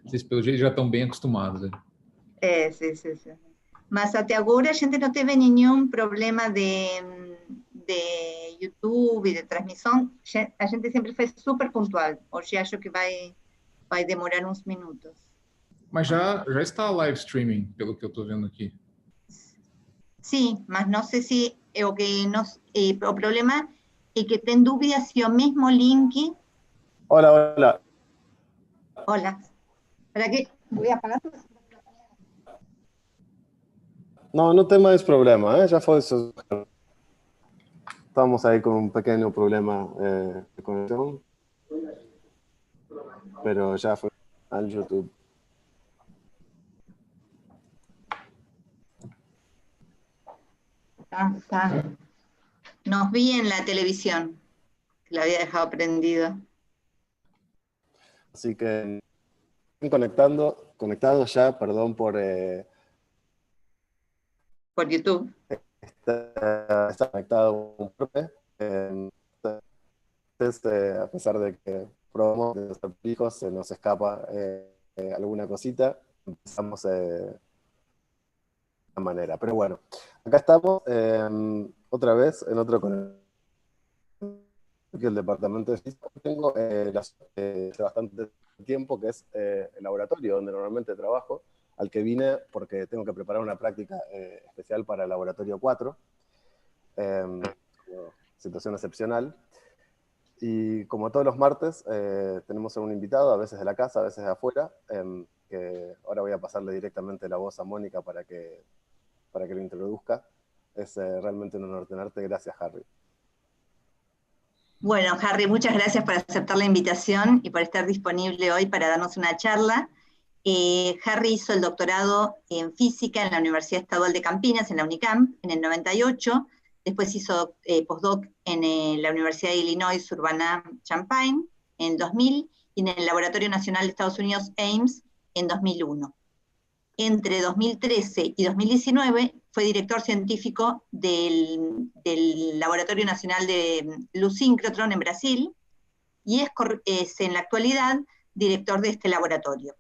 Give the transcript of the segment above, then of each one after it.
Vocês, pelo jeito, já estão bem acostumados. Né? Sim. Mas até agora a gente não teve nenhum problema de YouTube e de transmissão. A gente sempre foi super pontual. Hoje acho que vai demorar uns minutos. Mas já está live streaming, pelo que eu estou vendo aqui. Sim, mas não sei se o problema é que tem dúvida se o mesmo link... Hola. ¿Para qué? Voy a apagar. No tem mais problema, já foi isso. Estamos aí com um pequeno problema de conexão, pero já foi al YouTube. Está. Nos vi en la televisión, que la había dejado prendido. Así que conectados ya, perdón por YouTube. Está conectado un poco. A pesar de que probamos de los hijos, se nos escapa alguna cosita, empezamos de una manera. Pero bueno, acá estamos otra vez en otro conexión. El departamento de física. Tengo hace bastante tiempo, que es el laboratorio donde normalmente trabajo, al que vine porque tengo que preparar una práctica especial para el laboratorio 4, situación excepcional. Y como todos los martes, tenemos a un invitado, a veces de la casa, a veces de afuera, que ahora voy a pasarle directamente la voz a Mónica para que lo introduzca. Es realmente un honor tenerte. Gracias, Harry. Bueno, Harry, muchas gracias por aceptar la invitación y por estar disponible hoy para darnos una charla. Harry hizo el doctorado en física en la Universidad Estadual de Campinas, en la Unicamp, en el 98. Después hizo postdoc en la Universidad de Illinois Urbana-Champaign en 2000 y en el Laboratorio Nacional de Estados Unidos, Ames, en 2001. Entre 2013 y 2019 fue director científico del Laboratorio Nacional de Luz Synchrotron en Brasil y es en la actualidad director de este laboratorio.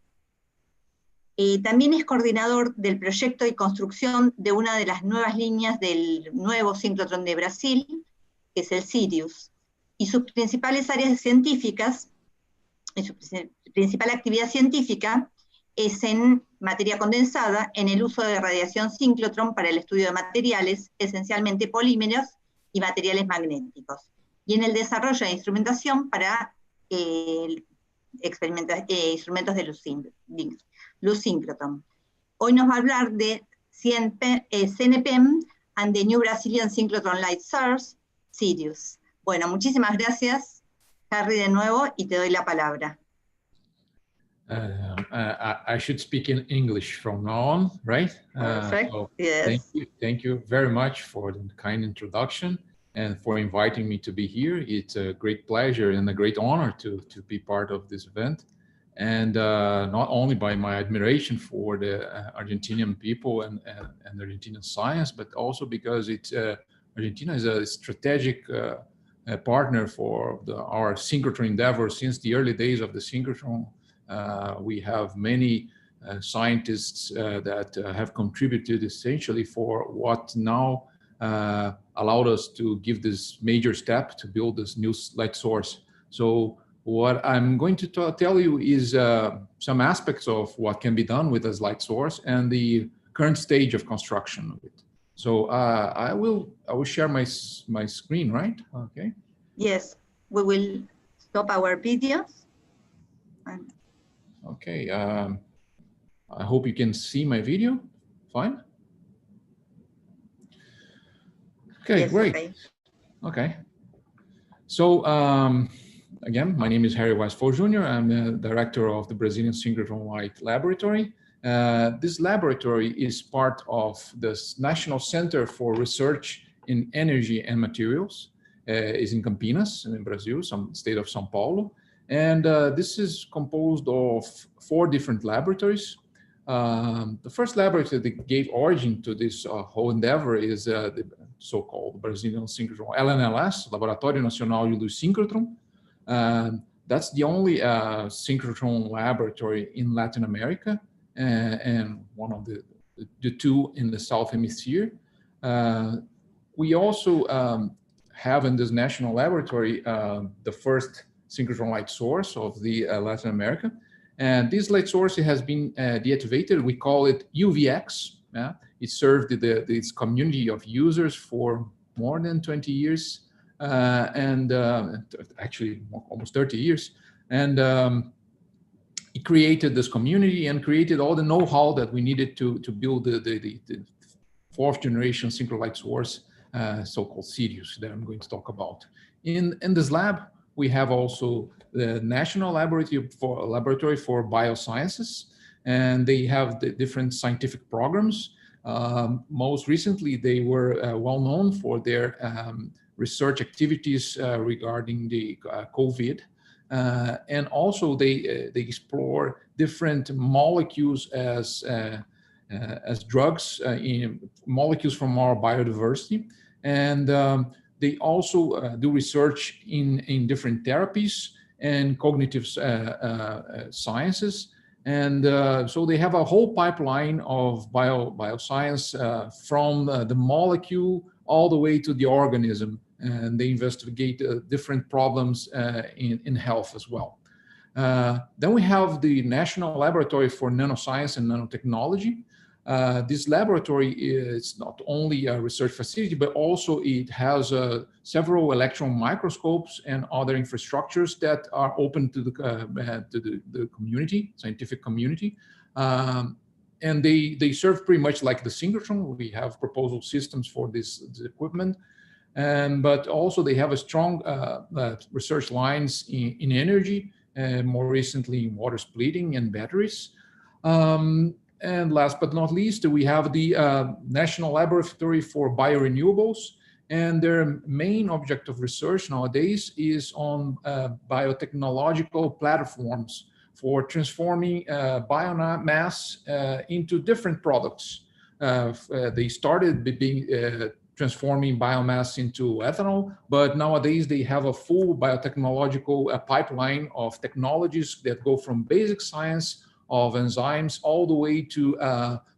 También es coordinador del proyecto y construcción de una de las nuevas líneas del nuevo Synchrotron de Brasil, que es el Sirius, y sus principales áreas científicas, y su principal actividad científica es en materia condensada, en el uso de radiación síncrotron para el estudio de materiales, esencialmente polímeros y materiales magnéticos, y en el desarrollo de instrumentación para instrumentos de luz síncrotron. Hoy nos va a hablar de CNPEM and the New Brazilian Synchrotron Light Source, Sirius. Bueno, muchísimas gracias, Harry, de nuevo, y te doy la palabra. I should speak in English from now on, right? Perfect. So Yes. Thank you very much for the kind introduction and for inviting me to be here. It's a great pleasure and a great honor to be part of this event. And not only by my admiration for the Argentinian people and Argentinian science, but also because Argentina is a strategic partner for our synchrotron endeavor since the early days of the synchrotron. We have many scientists that have contributed essentially for what now allowed us to give this major step to build this new light source. So what I'm going to tell you is some aspects of what can be done with this light source and the current stage of construction of it. So I will share my screen, right? Okay. Yes, we will stop our videos. Okay. I hope you can see my video. Fine. Okay, yes, great. Okay. So again, my name is Harry Westfahl Jr. I'm the director of the Brazilian Synchrotron Light Laboratory. This laboratory is part of the National Center for Research in Energy and Materials. Is in Campinas, in Brazil, some state of São Paulo. And this is composed of 4 different laboratories. The first laboratory that gave origin to this whole endeavor is the so-called Brazilian Synchrotron LNLS, Laboratório Nacional de Luz Synchrotron. That's the only synchrotron laboratory in Latin America, and one of the two in the South Hemisphere. We also have in this national laboratory the first synchrotron light source of the Latin America. And this light source has been deactivated. We call it UVX. It served this community of users for more than 20 years, and actually almost 30 years. And it created this community and created all the know-how that we needed to build the fourth generation synchro light source, so-called Sirius, that I'm going to talk about. In this lab, we have also the National Laboratory for Biosciences, and they have the different scientific programs. Most recently, they were well known for their research activities regarding the COVID, and also they explore different molecules as drugs, in molecules from our biodiversity, and they also do research in different therapies and cognitive sciences. And so they have a whole pipeline of bioscience from the molecule all the way to the organism. And they investigate different problems in health as well. Then we have the National Laboratory for Nanoscience and Nanotechnology. This laboratory is not only a research facility, but also it has several electron microscopes and other infrastructures that are open to the community, scientific community. And they serve pretty much like the synchrotron. We have proposal systems for this equipment. But also they have a strong research lines in energy, and more recently in water splitting and batteries. And last but not least, we have the National Laboratory for Biorenewables, and their main object of research nowadays is on biotechnological platforms for transforming biomass into different products. They started being transforming biomass into ethanol, but nowadays they have a full biotechnological pipeline of technologies that go from basic science of enzymes all the way to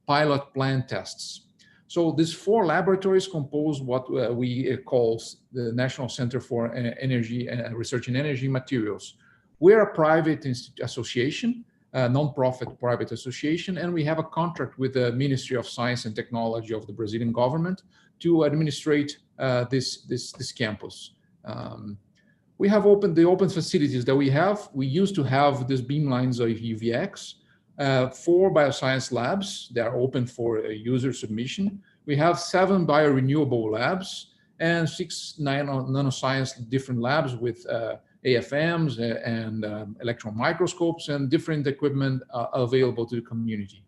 pilot plant tests. So these four laboratories compose what we call the National Center for Energy Research in Energy Materials. We're a private association, a non-profit private association, and we have a contract with the Ministry of Science and Technology of the Brazilian government to administrate this campus. We have opened the open facilities that we have. We used to have these beamlines of UVX, 4 bioscience labs that are open for user submission. We have 7 biorenewable labs and 6 nanoscience different labs with AFMs and electron microscopes and different equipment available to the community.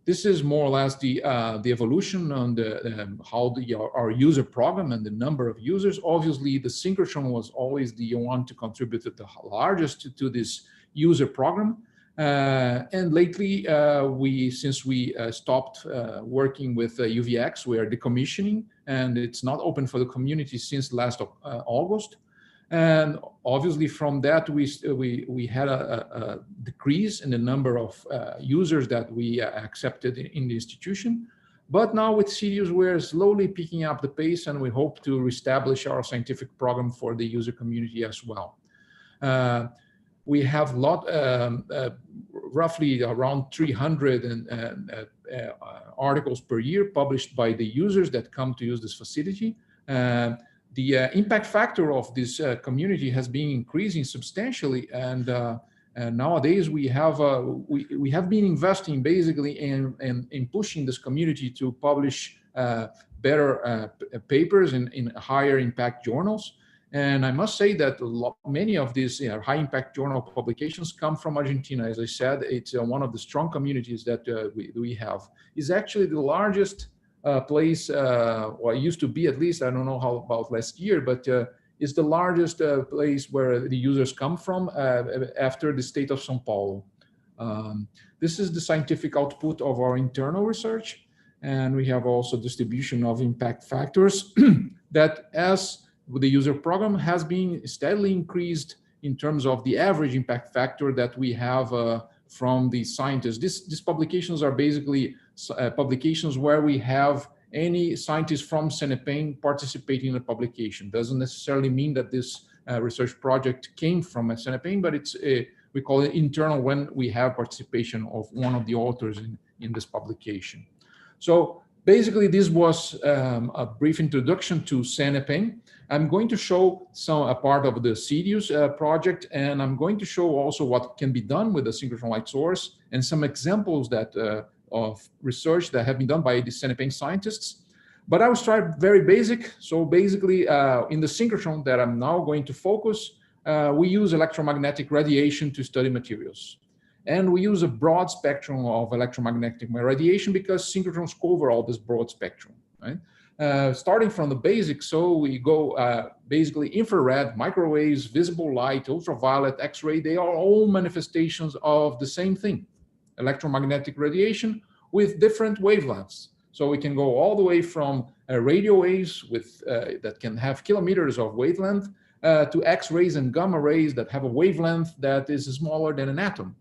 This is more or less the evolution on how our user program and the number of users. Obviously, the synchrotron was always the one to contribute the largest to this user program. And lately, since we stopped working with UVX, we are decommissioning, and it's not open for the community since last August. And obviously from that, we had a decrease in the number of users that we accepted in the institution. But now with Sirius, we're slowly picking up the pace, and we hope to reestablish our scientific program for the user community as well. We have roughly around 300 articles per year published by the users that come to use this facility. The impact factor of this community has been increasing substantially, and nowadays we have been investing basically in pushing this community to publish better papers in higher impact journals. And I must say that many of these high impact journal publications come from Argentina. As I said, it's one of the strong communities that we have. It's actually the largest place, or it used to be at least, I don't know how about last year, but it's the largest place where the users come from after the state of São Paulo. This is the scientific output of our internal research, and we have also distribution of impact factors that, as the user program has been steadily increased in terms of the average impact factor that we have from the scientists. These publications are basically publications where we have any scientist from CNPEM participating in a publication. Doesn't necessarily mean that this research project came from a CNPEM, but it's we call it internal when we have participation of one of the authors in this publication. So basically, this was a brief introduction to CNPEM. I'm going to show a part of the Sirius project, and I'm going to show also what can be done with the synchrotron light source and some examples that of research that have been done by the CNPEM scientists. But I will start very basic. So basically, in the synchrotron that I'm now going to focus, we use electromagnetic radiation to study materials. And we use a broad spectrum of electromagnetic radiation because synchrotrons cover all this broad spectrum, right? Starting from the basics, so we go basically infrared, microwaves, visible light, ultraviolet, X-ray, they are all manifestations of the same thing, electromagnetic radiation with different wavelengths. So we can go all the way from radio waves with, that can have kilometers of wavelength to X-rays and gamma rays that have a wavelength that is smaller than an atom.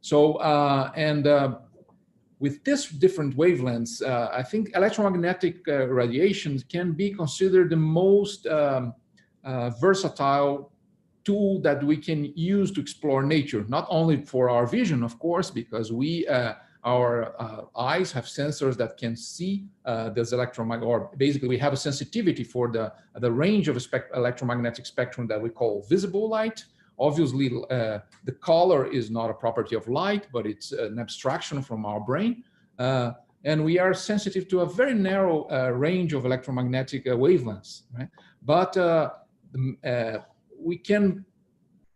So, with these different wavelengths, I think electromagnetic radiation can be considered the most versatile tool that we can use to explore nature, not only for our vision, of course, because we, our eyes have sensors that can see this electromagnetic, or basically we have a sensitivity for the range of electromagnetic spectrum that we call visible light. Obviously, the color is not a property of light, but it's an abstraction from our brain. And we are sensitive to a very narrow range of electromagnetic wavelengths, right? But we can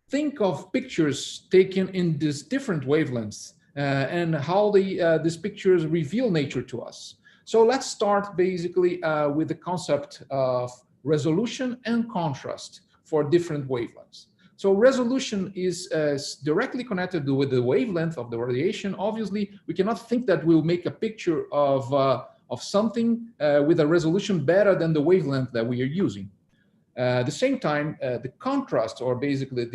think of pictures taken in these different wavelengths and how these pictures reveal nature to us. So let's start basically with the concept of resolution and contrast for different wavelengths. So resolution is directly connected with the wavelength of the radiation. Obviously, we cannot think that we'll make a picture of something with a resolution better than the wavelength that we are using. At the same time, the contrast, or basically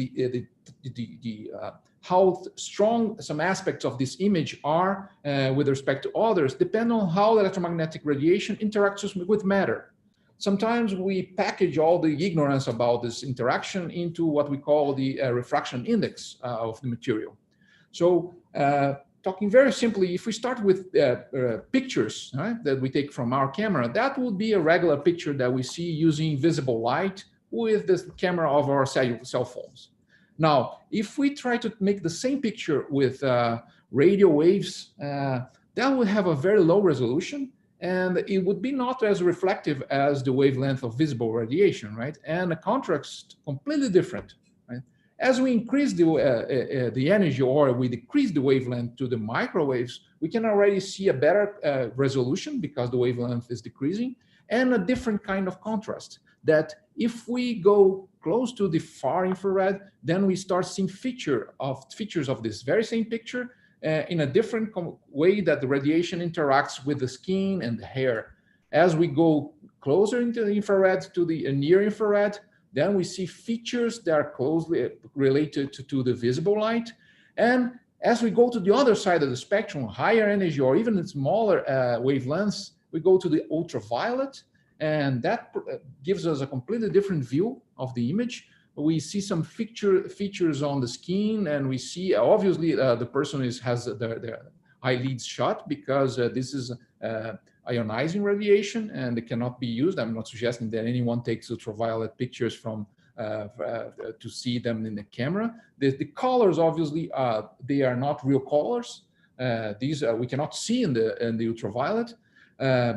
how strong some aspects of this image are with respect to others, depend on how electromagnetic radiation interacts with matter. Sometimes we package all the ignorance about this interaction into what we call the refraction index of the material. So talking very simply, if we start with pictures, right, that we take from our camera, that would be a regular picture that we see using visible light with the camera of our cell phones. Now, if we try to make the same picture with radio waves, that would have a very low resolution, and it would be not as reflective as the wavelength of visible radiation, right? And the contrast completely different, right? As we increase the energy, or we decrease the wavelength to the microwaves, we can already see a better resolution because the wavelength is decreasing, and a different kind of contrast that if we go close to the far infrared, then we start seeing features of this very same picture in a different way that the radiation interacts with the skin and the hair. As we go closer into the infrared to the near infrared, then we see features that are closely related to the visible light. And as we go to the other side of the spectrum, higher energy or even smaller wavelengths, we go to the ultraviolet, and that gives us a completely different view of the image. We see some features on the skin, and we see obviously the person has their eyelids shut because this is ionizing radiation and it cannot be used. I'm not suggesting that anyone takes ultraviolet pictures from to see them in the camera. The colors obviously they are not real colors. These we cannot see in the ultraviolet.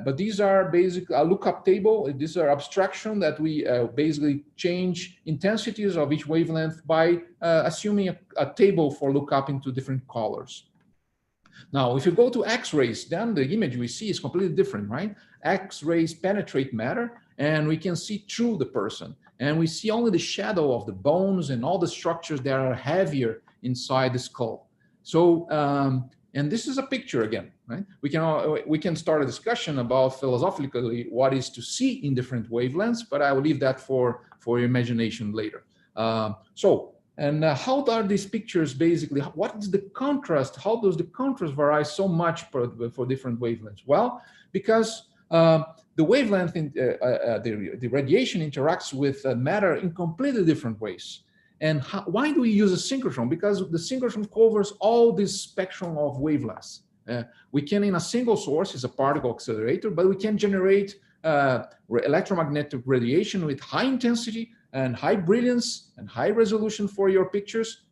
But these are basically a lookup table. These are abstraction that we basically change intensities of each wavelength by assuming a table for lookup into different colors. Now, if you go to X-rays, then the image we see is completely different, right? X-rays penetrate matter, and we can see through the person. And we see only the shadow of the bones and all the structures that are heavier inside the skull. So, and this is a picture again, right? We can start a discussion about philosophically what is to see in different wavelengths, but I will leave that for your imagination later. How are these pictures basically? What is the contrast? How does the contrast vary so much for different wavelengths? Well, because the wavelength, the radiation interacts with matter in completely different ways. And why do we use a synchrotron? Because the synchrotron covers all this spectrum of wavelengths. We can, in a single source, is a particle accelerator, but we can generate electromagnetic radiation with high intensity and high brilliance and high resolution for your pictures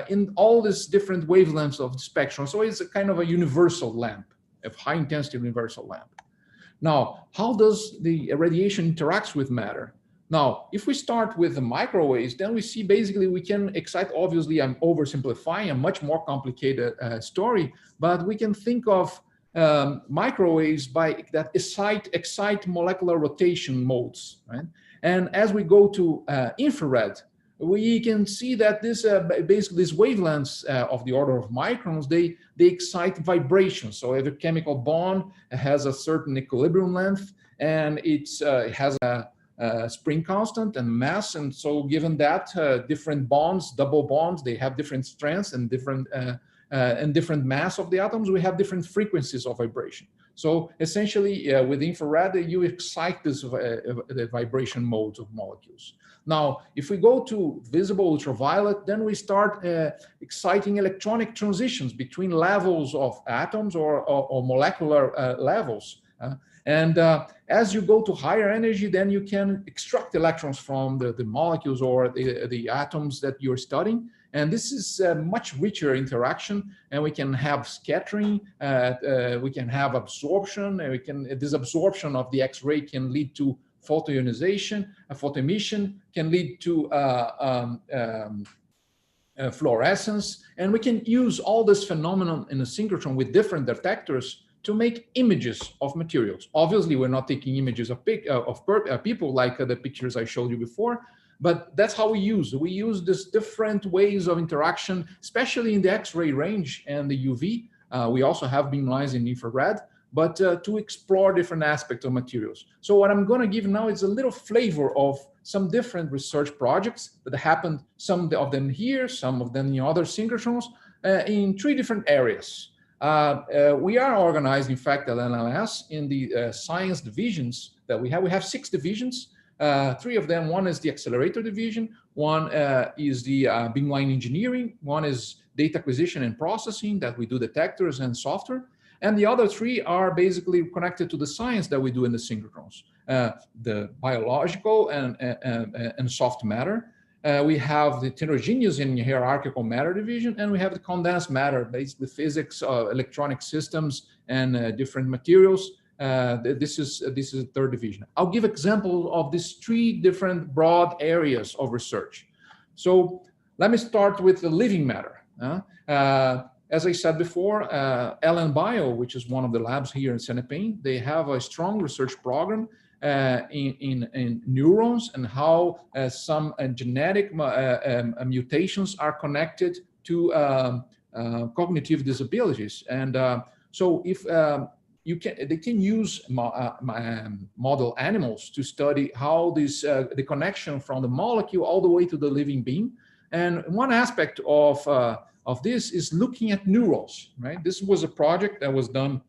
in all these different wavelengths of the spectrum. So it's a kind of a universal lamp, a high intensity universal lamp. Now, how does the radiation interacts with matter? Now, if we start with the microwaves, then we see basically we can excite, obviously I'm oversimplifying a much more complicated story, but we can think of microwaves that excite molecular rotation modes, right? And as we go to infrared, we can see that this basically these wavelengths of the order of microns, they excite vibrations. So every chemical bond has a certain equilibrium length, and it has a spring constant and mass. And so given that different bonds, double bonds, they have different strengths and different mass of the atoms, we have different frequencies of vibration. So essentially with infrared, you excite this the vibration modes of molecules. Now, if we go to visible ultraviolet, then we start exciting electronic transitions between levels of atoms or molecular levels. As you go to higher energy, then you can extract electrons from the molecules or the atoms that you're studying. And this is a much richer interaction, and we can have scattering, we can have absorption, and this absorption of the X-ray can lead to photoionization, photoemission can lead to fluorescence, and we can use all this phenomenon in a synchrotron with different detectors to make images of materials. Obviously, we're not taking images of people like the pictures I showed you before, but that's how we use. We use this different ways of interaction, especially in the X-ray range and the UV. We also have beamlines in infrared, but to explore different aspects of materials. So what I'm going to give now is a little flavor of some different research projects that happened, some of them here, some of them in other synchrotrons, in 3 different areas. We are organized, in fact, at LNLS in the science divisions that we have. We have 6 divisions. 3 of them, one is the accelerator division, one is the beamline engineering, one is data acquisition and processing that we do detectors and software, and the other 3 are basically connected to the science that we do in the synchrotrons, the biological and soft matter. We have the heterogeneous and hierarchical matter division, and we have the condensed matter, basically physics, electronic systems, and different materials. This is the 3rd division. I'll give examples of these 3 different broad areas of research. So let me start with the living matter. As I said before, LN Bio, which is one of the labs here in CNPEM, they have a strong research program in neurons and how some genetic mutations are connected to cognitive disabilities. And so if they can use model animals to study how this the connection from the molecule all the way to the living being. And one aspect of this is looking at neurons, right? This was a project that was done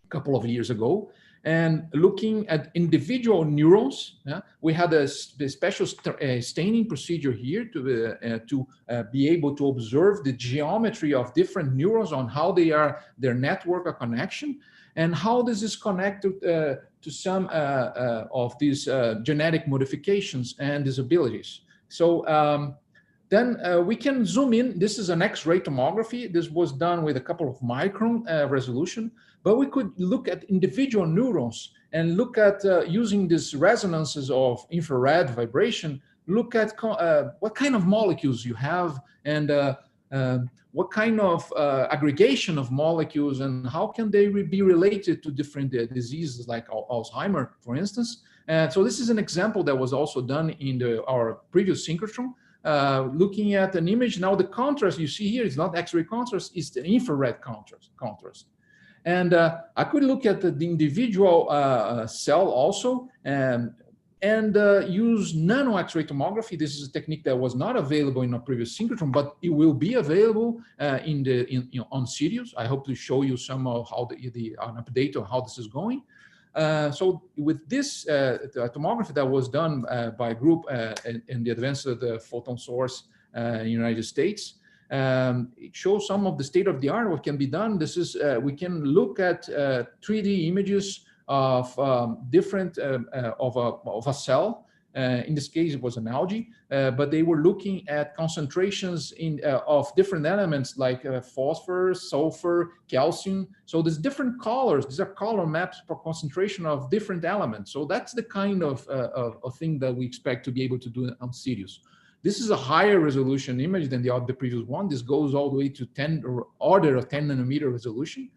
a couple of years ago, and looking at individual neurons. We had a special staining procedure here to be able to observe the geometry of different neurons on how they are, their network of connection, and how this is connected to some of these genetic modifications and disabilities. So then we can zoom in. This is an X-ray tomography. This was done with a couple of micron resolution, but we could look at individual neurons and look at using these resonances of infrared vibration, look at what kind of molecules you have and what kind of aggregation of molecules and how can they be related to different diseases like Alzheimer, for instance. And so this is an example that was also done in our previous synchrotron. Looking at an image, now the contrast you see here is not X-ray contrast, it's the infrared contrast. And I could look at the individual cell also, and and use nano X-ray tomography. This is a technique that was not available in our previous synchrotron, but it will be available on Sirius. I hope to show you some of how an update on how this is going. So with this tomography that was done by a group in the advanced photon source in the United States, it shows some of the state of the art what can be done. This is we can look at 3D images of different of a cell. In this case, it was an algae, but they were looking at concentrations of different elements like phosphorus, sulfur, calcium. So there's different colors. These are color maps for concentration of different elements. So that's the kind of thing that we expect to be able to do on Sirius. This is a higher resolution image than the previous one. This goes all the way to order of 10 nanometer resolution.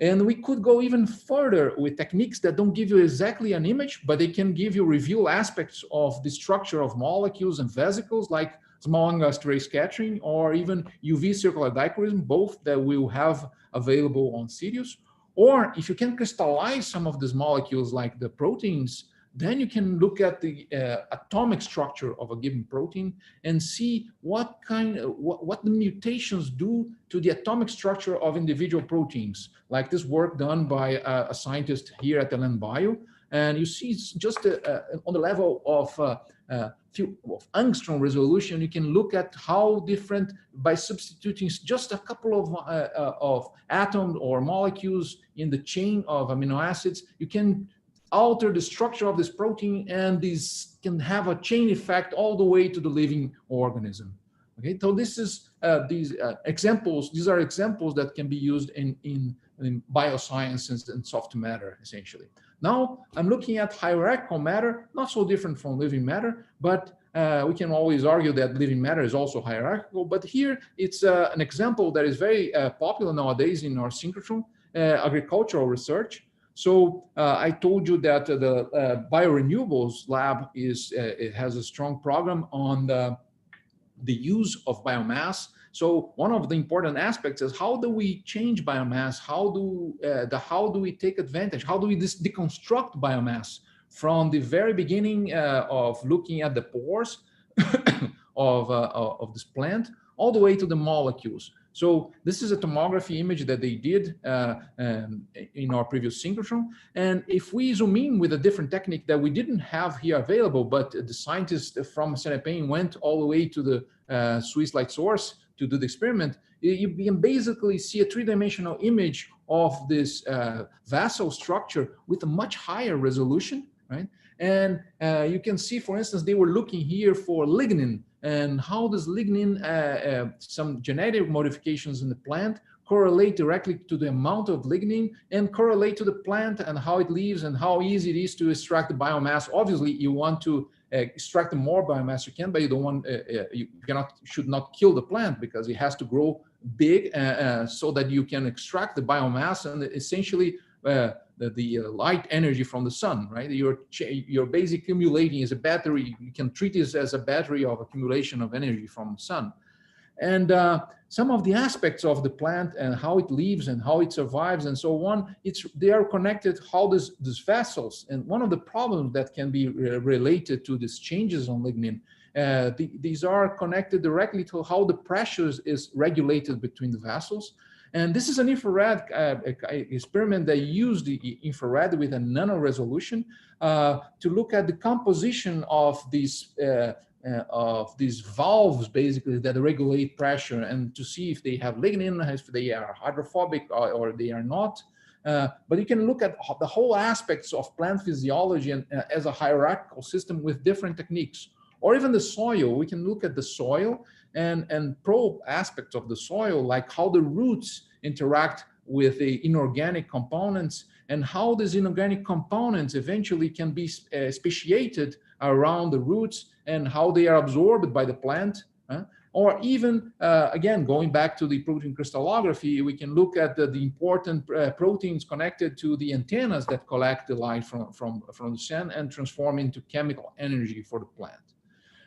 And we could go even further with techniques that don't give you exactly an image, but they can give you reveal aspects of the structure of molecules and vesicles, like small angular ray scattering, or even UV circular dichroism, both that we'll have available on Sirius. Or if you can crystallize some of these molecules, like the proteins, then you can look at the atomic structure of a given protein and see what the mutations do to the atomic structure of individual proteins, like this work done by a scientist here at LNBio. And you see just on the level of angstrom resolution, you can look at how different, by substituting just a couple of atoms or molecules in the chain of amino acids, you can alter the structure of this protein, and these can have a chain effect all the way to the living organism. Okay, so this is these examples. These are examples that can be used in biosciences and soft matter, essentially. Now I'm looking at hierarchical matter, not so different from living matter, but we can always argue that living matter is also hierarchical. But here it's an example that is very popular nowadays in our synchrotron agricultural research. So I told you that the biorenewables lab it has a strong program on the use of biomass. So one of the important aspects is how do we change biomass? How do we take advantage? How do we deconstruct biomass from the very beginning of looking at the pores of this plant all the way to the molecules? So this is a tomography image that they did in our previous synchrotron. And if we zoom in with a different technique that we didn't have here available, but the scientists from CNPEM went all the way to the Swiss light source to do the experiment, you can basically see a three-dimensional image of this vessel structure with a much higher resolution, right? And you can see, for instance, they were looking here for lignin, and how does lignin, some genetic modifications in the plant, correlate directly to the amount of lignin and correlate to the plant and how it lives and how easy it is to extract the biomass. Obviously, you want to extract the more biomass you can, but you don't want, should not kill the plant, because it has to grow big so that you can extract the biomass and essentially the light energy from the sun, right? You're basically accumulating as a battery. You can treat this as a battery of accumulation of energy from the sun. And some of the aspects of the plant and how it lives and how it survives and so on, they are connected how these vessels. And one of the problems that can be related to these changes on lignin, these are connected directly to how the pressures is regulated between the vessels. And this is an infrared experiment that used the infrared with a nano resolution to look at the composition of these valves, basically, that regulate pressure, and to see if they have lignin, if they are hydrophobic or they are not. But you can look at the whole aspects of plant physiology and, as a hierarchical system with different techniques. Or even the soil, we can look at the soil and probe aspects of the soil, like how the roots interact with the inorganic components and how these inorganic components eventually can be speciated around the roots and how they are absorbed by the plant. Or even, again, going back to the protein crystallography, we can look at the important proteins connected to the antennas that collect the light from the sun and transform into chemical energy for the plant.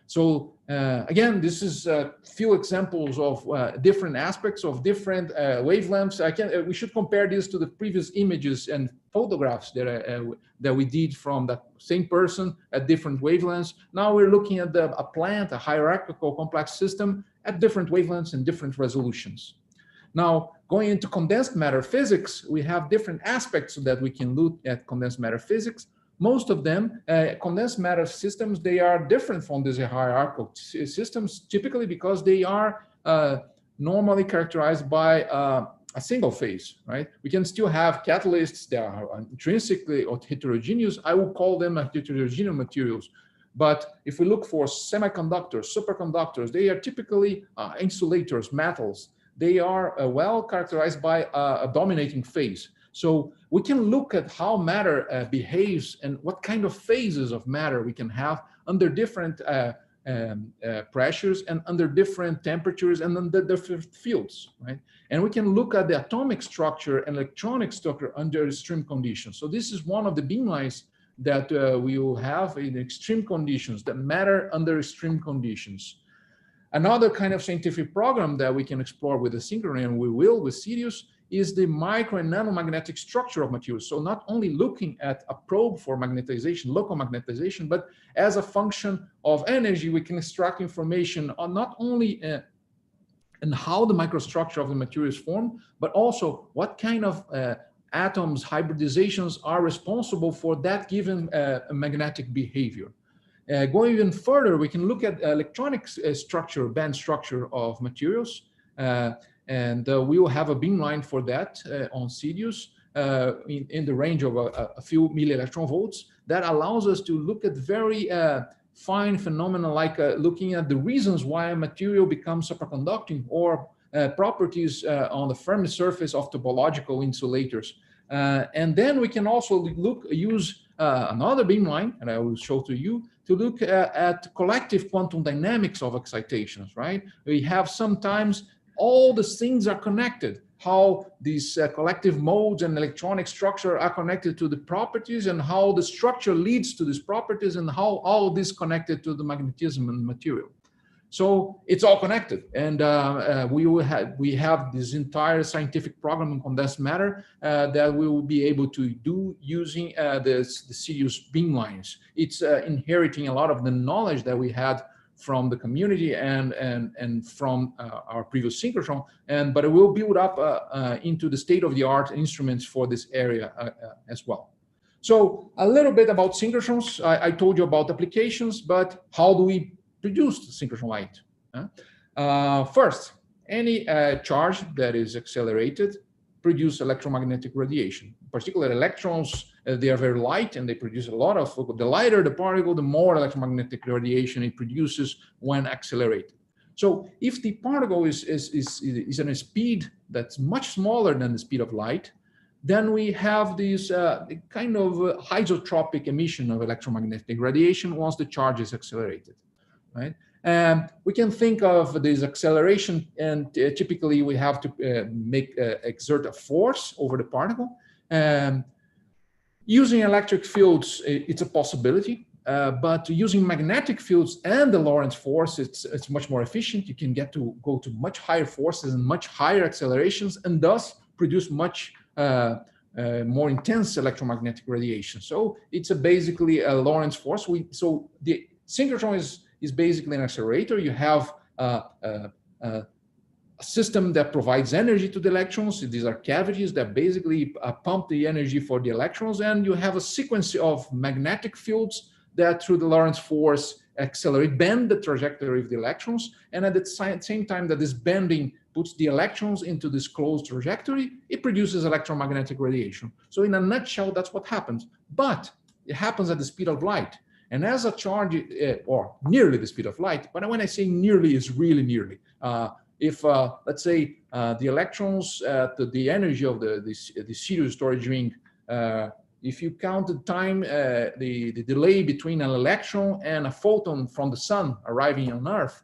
So again, this is a few examples of different aspects of different wavelengths. We should compare this to the previous images and photographs that we did from the same person at different wavelengths. Now we're looking at a plant, a hierarchical complex system at different wavelengths and different resolutions. Now, going into condensed matter physics, we have different aspects that we can look at condensed matter physics. Most of them, condensed matter systems, they are different from these hierarchical systems, typically because they are normally characterized by a single phase, right? We can still have catalysts that are intrinsically or heterogeneous. I will call them heterogeneous materials. But if we look for semiconductors, superconductors, they are typically insulators, metals. They are well characterized by a dominating phase. So we can look at how matter behaves and what kind of phases of matter we can have under different pressures and under different temperatures and under different fields, right? And we can look at the atomic structure and electronic structure under extreme conditions. So this is one of the beamlines that we will have in extreme conditions, that matter under extreme conditions. Another kind of scientific program that we can explore with the Synchrotron, and we will with Sirius, is the micro and nanomagnetic structure of materials. So not only looking at a probe for magnetization, local magnetization, but as a function of energy, we can extract information on not only and how the microstructure of the material is formed, but also what kind of atoms, hybridizations are responsible for that given magnetic behavior. Going even further, we can look at electronic structure, band structure of materials, and we will have a beamline for that on Sirius in the range of a few milli-electron volts. That allows us to look at very fine phenomena like looking at the reasons why a material becomes superconducting or properties on the Fermi surface of topological insulators. And then we can also use another beamline, and I will show to you, to look at collective quantum dynamics of excitations, right? We have sometimes all these things are connected, how these collective modes and electronic structure are connected to the properties and how the structure leads to these properties and how all this connected to the magnetism and material. So it's all connected, and we have this entire scientific program in condensed matter that we will be able to do using the Sirius beamlines. It's inheriting a lot of the knowledge that we had from the community and from our previous synchrotron, but it will build up into the state-of-the-art instruments for this area as well. So a little bit about synchrotrons. I told you about applications, but how do we produce the synchrotron light? First, any charge that is accelerated produce electromagnetic radiation. Particularly electrons, they are very light and they produce a lot of, the lighter the particle, the more electromagnetic radiation it produces when accelerated. So if the particle is at a speed that's much smaller than the speed of light, then we have this kind of isotropic emission of electromagnetic radiation once the charge is accelerated, right? We can think of this acceleration, and typically we have to exert a force over the particle. Using electric fields, it's a possibility, but using magnetic fields and the Lorentz force, it's much more efficient. You can go to much higher forces and much higher accelerations, and thus produce much more intense electromagnetic radiation. So it's basically a Lorentz force. So the synchrotron is basically an accelerator. You have a system that provides energy to the electrons. These are cavities that basically pump the energy for the electrons, and you have a sequence of magnetic fields that through the Lorentz force bend the trajectory of the electrons, and at the same time that this bending puts the electrons into this closed trajectory, it produces electromagnetic radiation. So in a nutshell, that's what happens, but it happens at the speed of light. And as a charge, or nearly the speed of light, but when I say nearly, it's really nearly. If, let's say, the electrons at the energy of the Sirius storage ring, if you count the time, the delay between an electron and a photon from the sun arriving on Earth,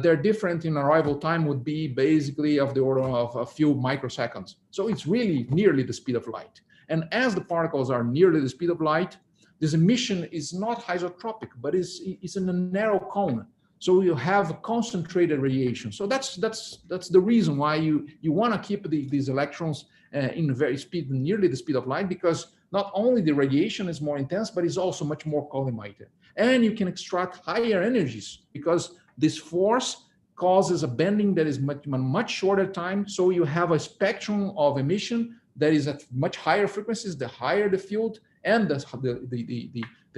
their difference in arrival time would be basically of the order of a few microseconds. So it's really nearly the speed of light. And as the particles are nearly the speed of light, this emission is not isotropic, but is in a narrow cone. So you have a concentrated radiation. So that's the reason why you want to keep these electrons in very speed, nearly the speed of light, because not only the radiation is more intense, but it's also much more collimated. And you can extract higher energies because this force causes a bending that is much shorter time. So you have a spectrum of emission that is at much higher frequencies, the higher the field, and the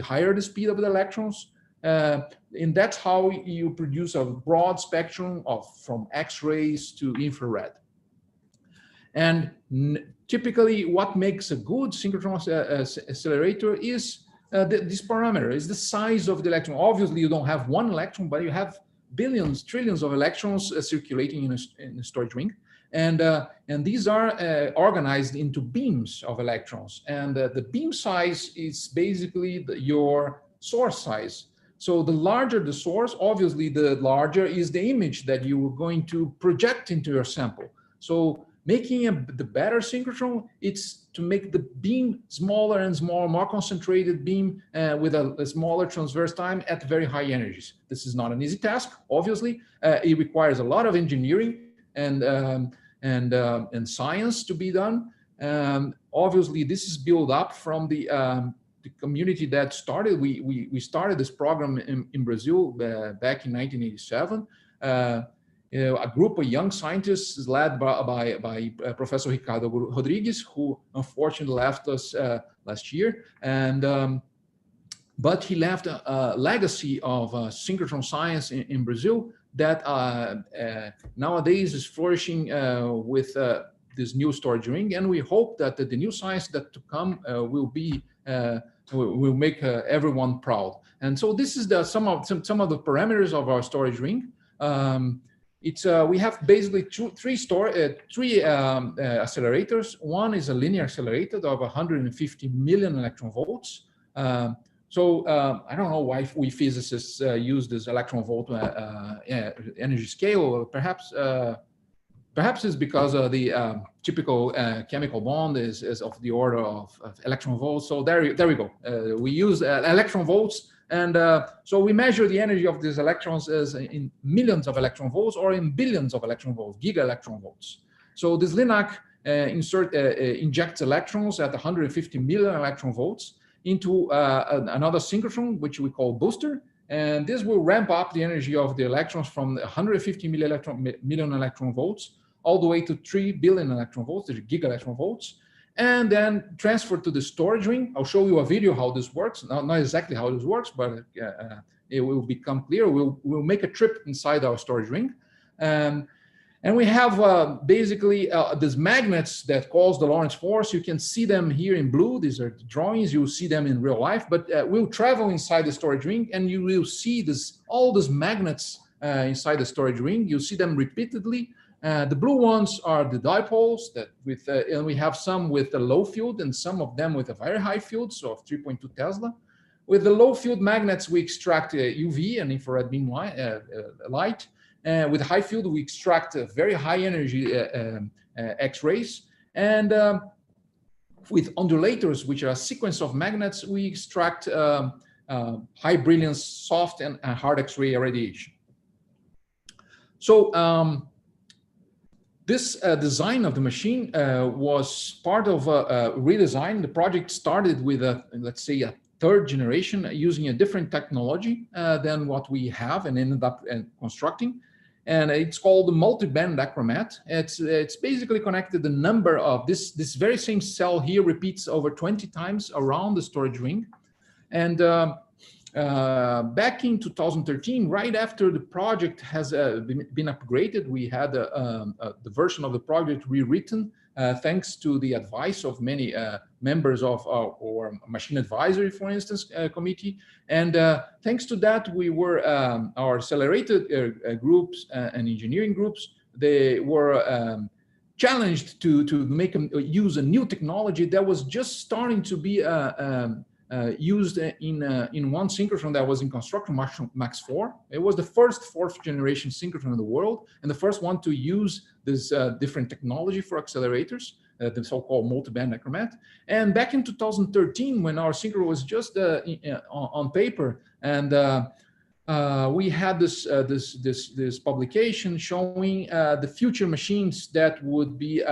higher the speed of the electrons. And that's how you produce a broad spectrum from X-rays to infrared. And typically what makes a good synchrotron accelerator is this parameter, is the size of the electron. Obviously you don't have one electron, but you have billions, trillions of electrons circulating in a storage ring. And these are organized into beams of electrons. And the beam size is basically your source size. So the larger the source, obviously the larger is the image that you are going to project into your sample. So making the better synchrotron, it's to make the beam smaller and smaller, more concentrated beam with a smaller transverse time at very high energies. This is not an easy task, obviously. It requires a lot of engineering and science to be done. Obviously, this is built up from the community that started. We started this program in Brazil back in 1987. A group of young scientists led by Professor Ricardo Rodrigues, who unfortunately left us last year. But he left a legacy of synchrotron science in Brazil that nowadays is flourishing with this new storage ring. And we hope that the new science that to come will make everyone proud. And so this is some of the parameters of our storage ring. We have basically three accelerators. One is a linear accelerator of 150 million electron volts. So I don't know why we physicists use this electron volt energy scale. Perhaps it's because the typical chemical bond is of the order of electron volts. So there we go. We use electron volts. And so we measure the energy of these electrons as in millions of electron volts or in billions of electron volts, giga electron volts. So this LINAC injects electrons at 150 million electron volts into another synchrotron, which we call booster. And this will ramp up the energy of the electrons from 150 million electron volts all the way to 3 billion electron volts, the giga electron volts, and then transfer to the storage ring. I'll show you a video how this works. Not exactly how this works, but it will become clear. We'll make a trip inside our storage ring. And we have basically these magnets that cause the Lorentz force. You can see them here in blue. These are the drawings. You'll see them in real life, but we'll travel inside the storage ring and you will see all these magnets inside the storage ring. You'll see them repeatedly. The blue ones are the dipoles and we have some with a low field and some of them with a very high field, so of 3.2 Tesla. With the low field magnets, we extract UV and infrared beam light. With high field, we extract very high energy X-rays. And with ondulators, which are a sequence of magnets, we extract high brilliance, soft and hard X-ray radiation. So this design of the machine was part of a redesign. The project started with let's say a third generation using a different technology than what we have and ended up constructing. And it's called the multi-band achromat. It's basically connected the number of this very same cell here repeats over 20 times around the storage ring. And back in 2013, right after the project has been upgraded, we had the version of the project rewritten thanks to the advice of many members of our machine advisory, for instance, committee. And thanks to that, we were, our accelerated groups and engineering groups, they were challenged to use a new technology that was just starting to be used in one synchrotron that was in construction, Max 4. It was the first 4th generation synchrotron in the world, and the first one to use this different technology for accelerators, the so-called multiband Necromat. And back in 2013, when our synchro was just on paper, and we had this publication showing the future machines that would be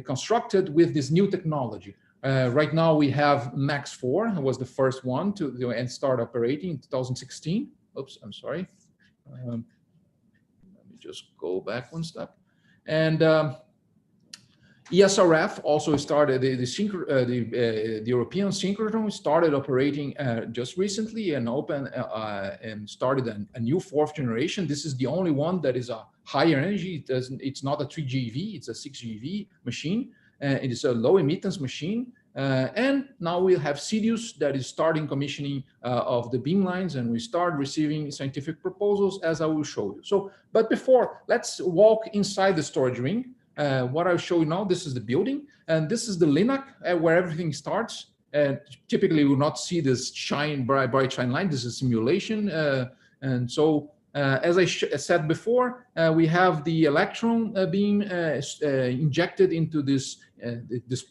constructed with this new technology. Right now we have Max 4, who was the first one to and start operating in 2016. Oops, I'm sorry. Let me just go back one step. And ESRF also started the European synchrotron started operating just recently and and started a new 4th generation. This is the only one that is a higher energy. It's not a 3 GeV, it's a 6 GeV machine. It is a low emittance machine. And now we'll have Sirius that is starting commissioning of the beamlines, and we start receiving scientific proposals, as I will show you. So, but before, let's walk inside the storage ring. What I'll show you now, this is the building, and this is the LINAC where everything starts. Typically, you will not see this bright shine line. This is simulation. And so, as I said before, we have the electron being injected into this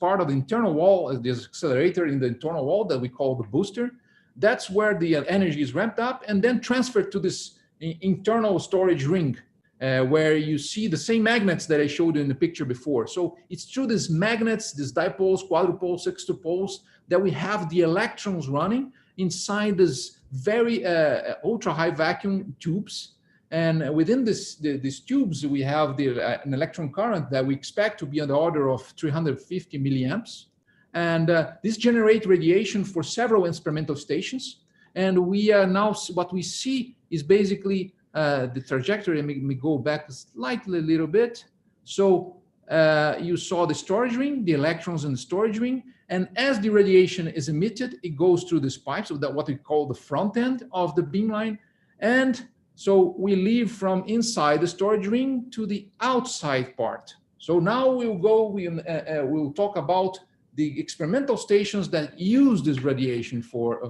part of the internal wall, this accelerator in the internal wall that we call the booster. That's where the energy is ramped up and then transferred to this internal storage ring, where you see the same magnets that I showed you in the picture before. So it's through these magnets, these dipoles, quadrupoles, sextupoles, that we have the electrons running inside this very ultra high vacuum tubes. And within these tubes, we have an electron current that we expect to be on the order of 350 milliamps. And this generates radiation for several experimental stations. And we are now, what we see is basically the trajectory. Let me go back slightly a little bit. So you saw the storage ring, the electrons in the storage ring. And as the radiation is emitted, it goes through this pipe, so that what we call the front end of the beamline. And so we leave from inside the storage ring to the outside part. So now we'll talk about the experimental stations that use this radiation for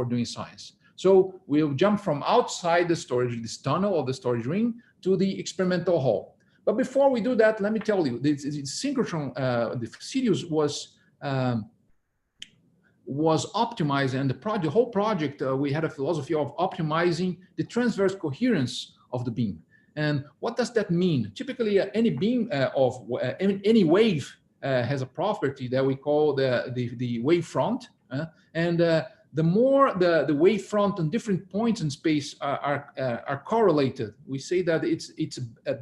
doing science. So we'll jump from outside the storage, this tunnel of the storage ring, to the experimental hall. But before we do that, let me tell you, the synchrotron, the Sirius was optimized, and the whole project, we had a philosophy of optimizing the transverse coherence of the beam. And what does that mean? Typically, any beam any wave has a property that we call the wave front, and the more the wave front on different points in space are correlated, we say that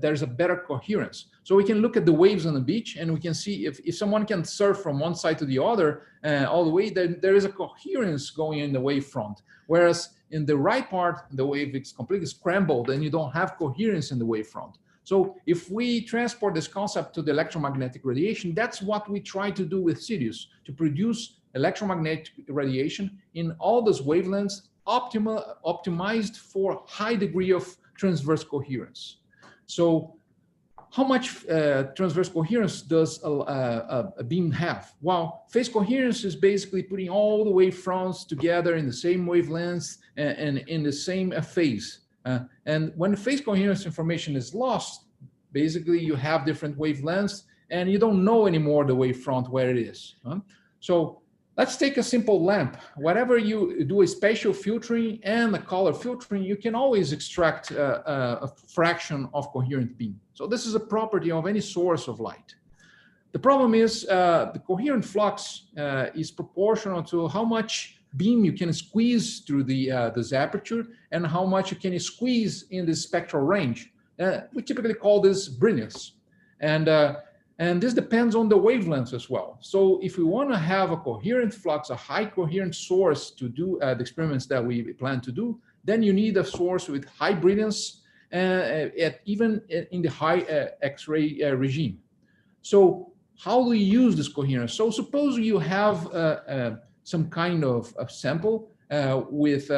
there's a better coherence. So we can look at the waves on the beach, and we can see if someone can surf from one side to the other all the way, then there is a coherence going in the wave front. Whereas in the right part, the wave is completely scrambled, and you don't have coherence in the wave front. So if we transport this concept to the electromagnetic radiation, that's what we try to do with Sirius, to produce electromagnetic radiation in all those wavelengths, optimized for high degree of transverse coherence. So how much transverse coherence does a beam have? Well, phase coherence is basically putting all the wave fronts together in the same wavelengths and in the same phase. And when the phase coherence information is lost, basically you have different wavelengths and you don't know anymore the wave front where it is. So let's take a simple lamp. Whatever you do a spatial filtering and a color filtering, you can always extract a fraction of coherent beam. So this is a property of any source of light. The problem is the coherent flux is proportional to how much beam you can squeeze through this aperture and how much you can squeeze in the spectral range. We typically call this brilliance. And this depends on the wavelengths as well. So if we want to have a coherent flux, a high coherent source to do the experiments that we plan to do, then you need a source with high brilliance, even in the high X-ray regime. So how do we use this coherence? So suppose you have some kind of a sample with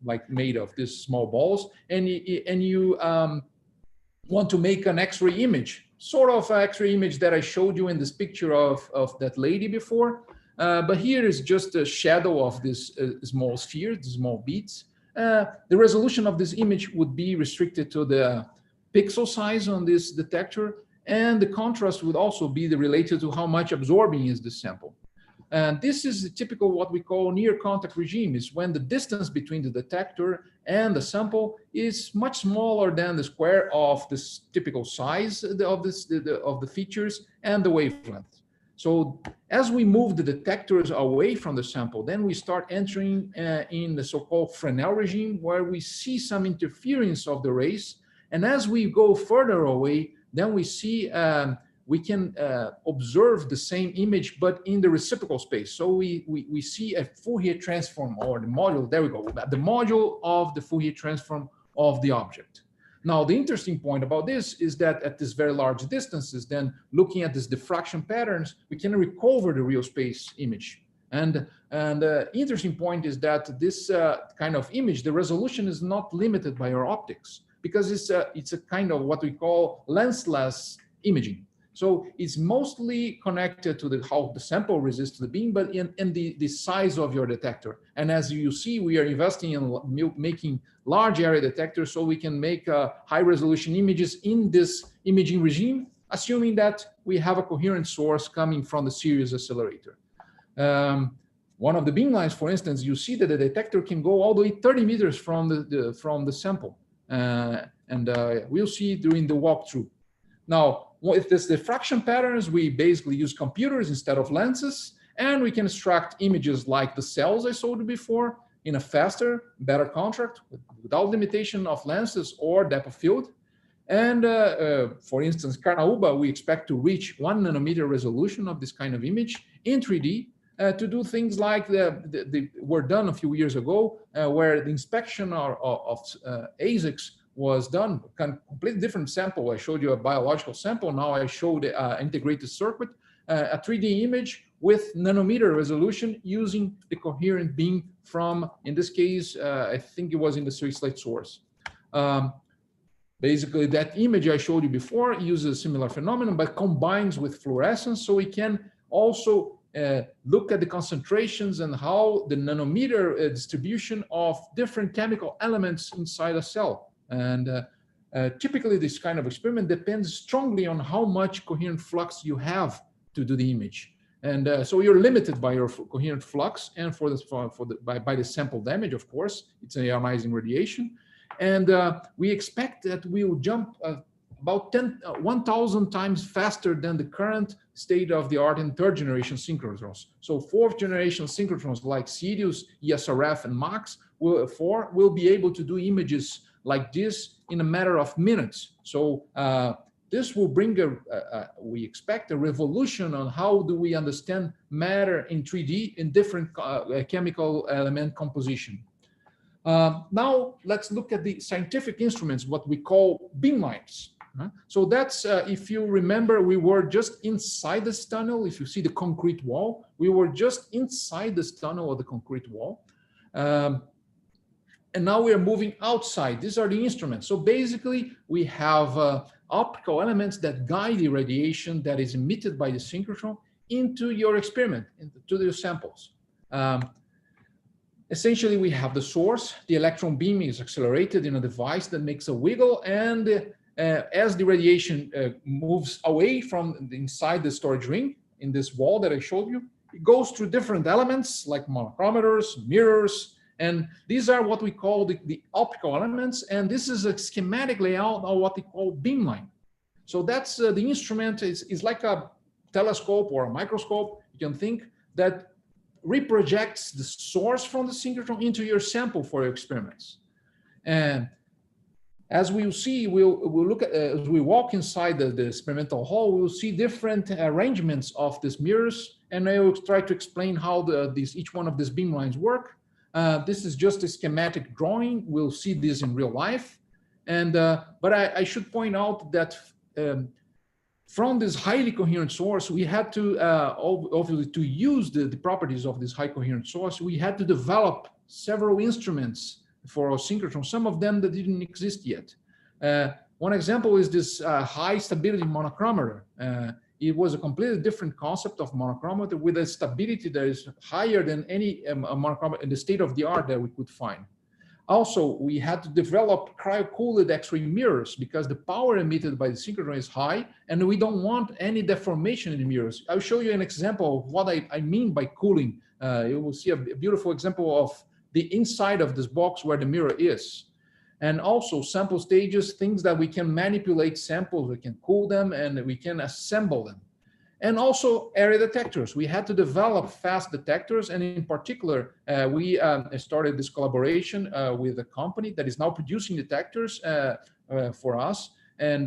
like made of these small balls, and you want to make an X-ray image, sort of X-ray image that I showed you in this picture of that lady before. But here is just a shadow of this small sphere, the small beads. The resolution of this image would be restricted to the pixel size on this detector, and the contrast would also be related to how much absorbing is the sample. And this is the typical what we call near contact regime, is when the distance between the detector and the sample is much smaller than the square of this typical size of the features and the wavelength. So as we move the detectors away from the sample, then we start entering in the so-called Fresnel regime, where we see some interference of the rays. And as we go further away, then we see we can observe the same image, but in the reciprocal space. So we see a Fourier transform, or the module, there we go, the module of the Fourier transform of the object. Now, the interesting point about this is that at this very large distances, then looking at these diffraction patterns, we can recover the real space image. And the interesting point is that this kind of image, the resolution is not limited by our optics, because it's a kind of what we call lensless imaging. So it's mostly connected to how the sample resists the beam, but in the size of your detector. And as you see, we are investing in making large area detectors so we can make high resolution images in this imaging regime, assuming that we have a coherent source coming from the Sirius accelerator. One of the beamlines, for instance, you see that the detector can go all the way 30 meters from the sample. We'll see during the walkthrough. Now, with this diffraction patterns, we basically use computers instead of lenses, and we can extract images like the cells I showed you before in a faster, better contrast without limitation of lenses or depth of field. And for instance, Carnaúba, we expect to reach 1 nanometer resolution of this kind of image in 3D to do things like were done a few years ago, where the inspection of ASICs was done, completely different sample. I showed you a biological sample. Now I showed integrated circuit, a 3D image with nanometer resolution using the coherent beam from, in this case, I think it was in the Sirius light source. Basically, that image I showed you before uses a similar phenomenon, but combines with fluorescence, so we can also look at the concentrations and how the nanometer distribution of different chemical elements inside a cell. And typically, this kind of experiment depends strongly on how much coherent flux you have to do the image. And so you're limited by your coherent flux and by the sample damage, of course. It's an ionizing radiation. And we expect that we will jump about 1,000 times faster than the current state-of-the-art in third-generation synchrotrons. So fourth-generation synchrotrons like Sirius, ESRF, and MAX will be able to do images like this in a matter of minutes. So this will bring we expect a revolution on how do we understand matter in 3D in different chemical element composition. Now let's look at the scientific instruments, what we call beamlines. So that's, if you remember, we were just inside this tunnel. If you see the concrete wall, we were just inside this tunnel of the concrete wall. And now we are moving outside. These are the instruments. So basically, we have optical elements that guide the radiation that is emitted by the synchrotron into your experiment, to your samples. Essentially, we have the source. The electron beam is accelerated in a device that makes a wiggle, and as the radiation moves away from inside the storage ring in this wall that I showed you, it goes through different elements like monochromators, mirrors, and these are what we call the optical elements, and this is a schematic layout of what we call beamline. So that's the instrument is like a telescope or a microscope, you can think, that reprojects the source from the synchrotron into your sample for your experiments. And as we'll see, we'll look at, as we walk inside the experimental hall, we'll see different arrangements of these mirrors, and I will try to explain how each one of these beamlines work. This is just a schematic drawing. We'll see this in real life. And, but I should point out that from this highly coherent source, we had to, obviously, to use the properties of this high coherent source, we had to develop several instruments for our synchrotron, some of them that didn't exist yet. One example is this high stability monochromator. it was a completely different concept of monochromator with a stability that is higher than any monochromator in the state of the art that we could find. Also, we had to develop cryo-cooled X-ray mirrors because the power emitted by the synchrotron is high and we don't want any deformation in the mirrors. I'll show you an example of what I mean by cooling. You will see a beautiful example of the inside of this box where the mirror is. And also sample stages, things that we can manipulate samples, we can cool them and we can assemble them. And also area detectors. We had to develop fast detectors, and in particular, we started this collaboration with a company that is now producing detectors for us. And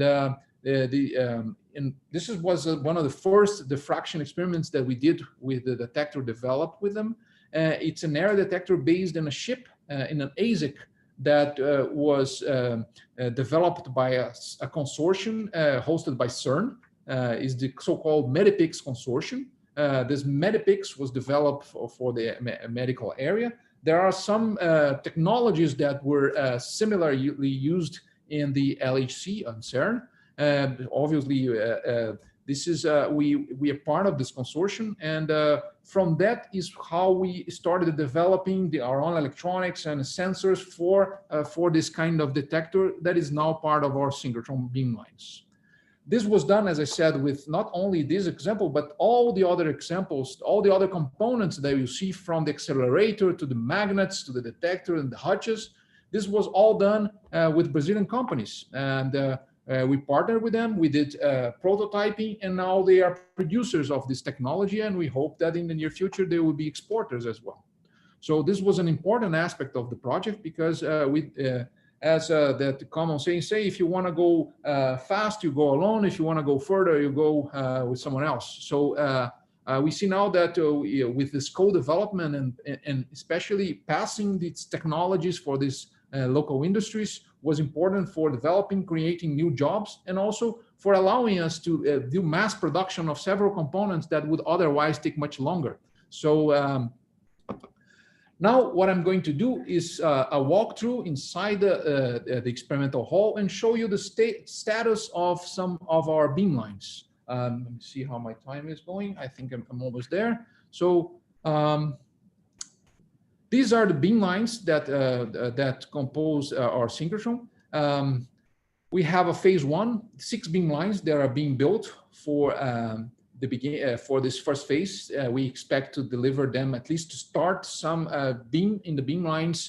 this was one of the first diffraction experiments that we did with the detector developed with them. It's an area detector based in a chip, in an ASIC that was developed by a consortium hosted by CERN. Is the so-called Medipix Consortium. This Medipix was developed for the medical area. There are some technologies that were similarly used in the LHC on CERN. Obviously, this is we are part of this consortium, and from that is how we started developing our own electronics and sensors for this kind of detector that is now part of our synchrotron beamlines. This was done, as I said, with not only this example, but all the other examples, all the other components that you see from the accelerator to the magnets to the detector and the hutches. This was all done with Brazilian companies. And we partnered with them. We did prototyping, and now they are producers of this technology. And we hope that in the near future, they will be exporters as well. So this was an important aspect of the project because as that common saying, if you want to go fast, you go alone. If you want to go further, you go with someone else. So we see now that with this co-development and especially passing these technologies for these local industries was important for developing, creating new jobs, and also for allowing us to do mass production of several components that would otherwise take much longer. So now what I'm going to do is a walkthrough inside the experimental hall and show you the status of some of our beamlines. Let me see how my time is going. I think I'm almost there. So these are the beamlines that compose our synchrotron. We have a phase 1, 6 beamlines that are being built for for this first phase. We expect to deliver them, at least to start some beam in the beamlines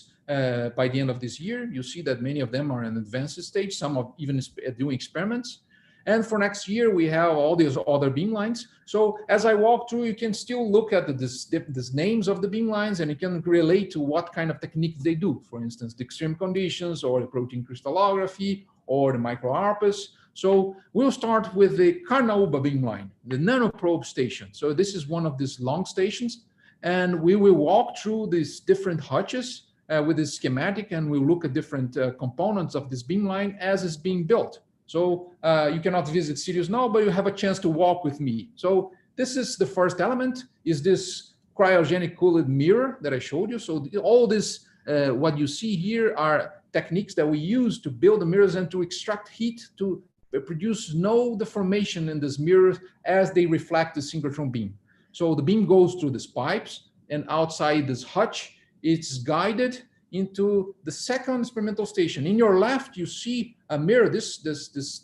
by the end of this year. You see that many of them are in advanced stage, some are even doing experiments. And for next year, we have all these other beamlines. So as I walk through, you can still look at the names of the beamlines, and you can relate to what kind of techniques they do. For instance, the extreme conditions, or the protein crystallography, or the micro-ARPAs. So we'll start with the Carnaúba beamline, the nanoprobe station. So this is one of these long stations, and we will walk through these different hutches with this schematic, and we'll look at different components of this beamline as it's being built. So you cannot visit Sirius now, but you have a chance to walk with me. So this is the first element, is this cryogenic cooled mirror that I showed you. So all this, what you see here are techniques that we use to build the mirrors and to extract heat to produce no deformation in this mirror as they reflect the synchrotron beam. So the beam goes through these pipes, and outside this hutch, it's guided into the second experimental station. In your left, you see a mirror. This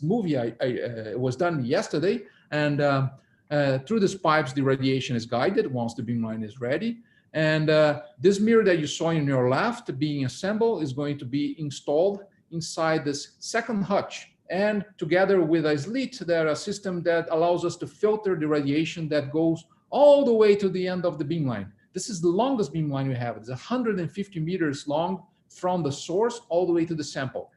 movie was done yesterday, and through these pipes, the radiation is guided once the beamline is ready. And this mirror that you saw in your left being assembled is going to be installed inside this second hutch. And together with a slit, there is a system that allows us to filter the radiation that goes all the way to the end of the beamline. This is the longest beamline we have. It's 150 meters long from the source all the way to the sample.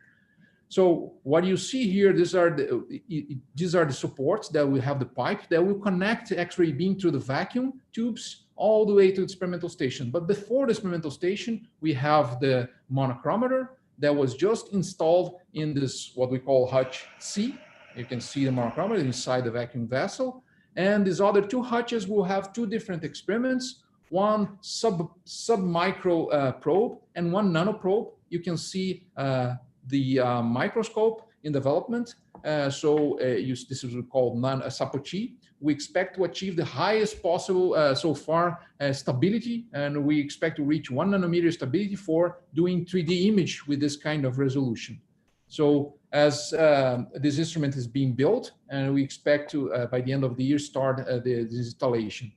So what you see here, these are the supports that we have the pipe that will connect the X-ray beam through the vacuum tubes all the way to the experimental station. But before the experimental station, we have the monochromator that was just installed in this, what we call hutch C. You can see the monochromator inside the vacuum vessel. And these other two hutches will have two different experiments, one sub-micro probe and one nano probe. You can see the microscope in development. This is called SAPOCHI. We expect to achieve the highest possible so far stability, and we expect to reach 1 nanometer stability for doing 3D image with this kind of resolution. So as this instrument is being built, and we expect to, by the end of the year, start this installation.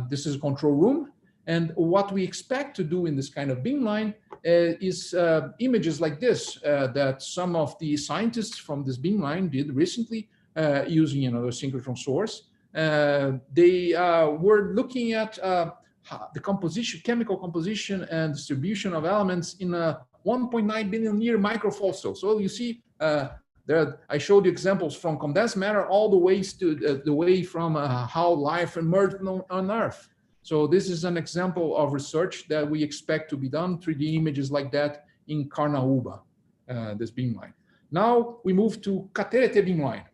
This is a control room. And what we expect to do in this kind of beamline is images like this that some of the scientists from this beamline did recently using another synchrotron source. They were looking at the composition, chemical composition and distribution of elements in a 1.9 billion year microfossil. So you see, there I showed you examples from condensed matter all the ways to the way from how life emerged on Earth. So this is an example of research that we expect to be done, 3D images like that in Carnaúba, this beamline. Now we move to Caterete beamline.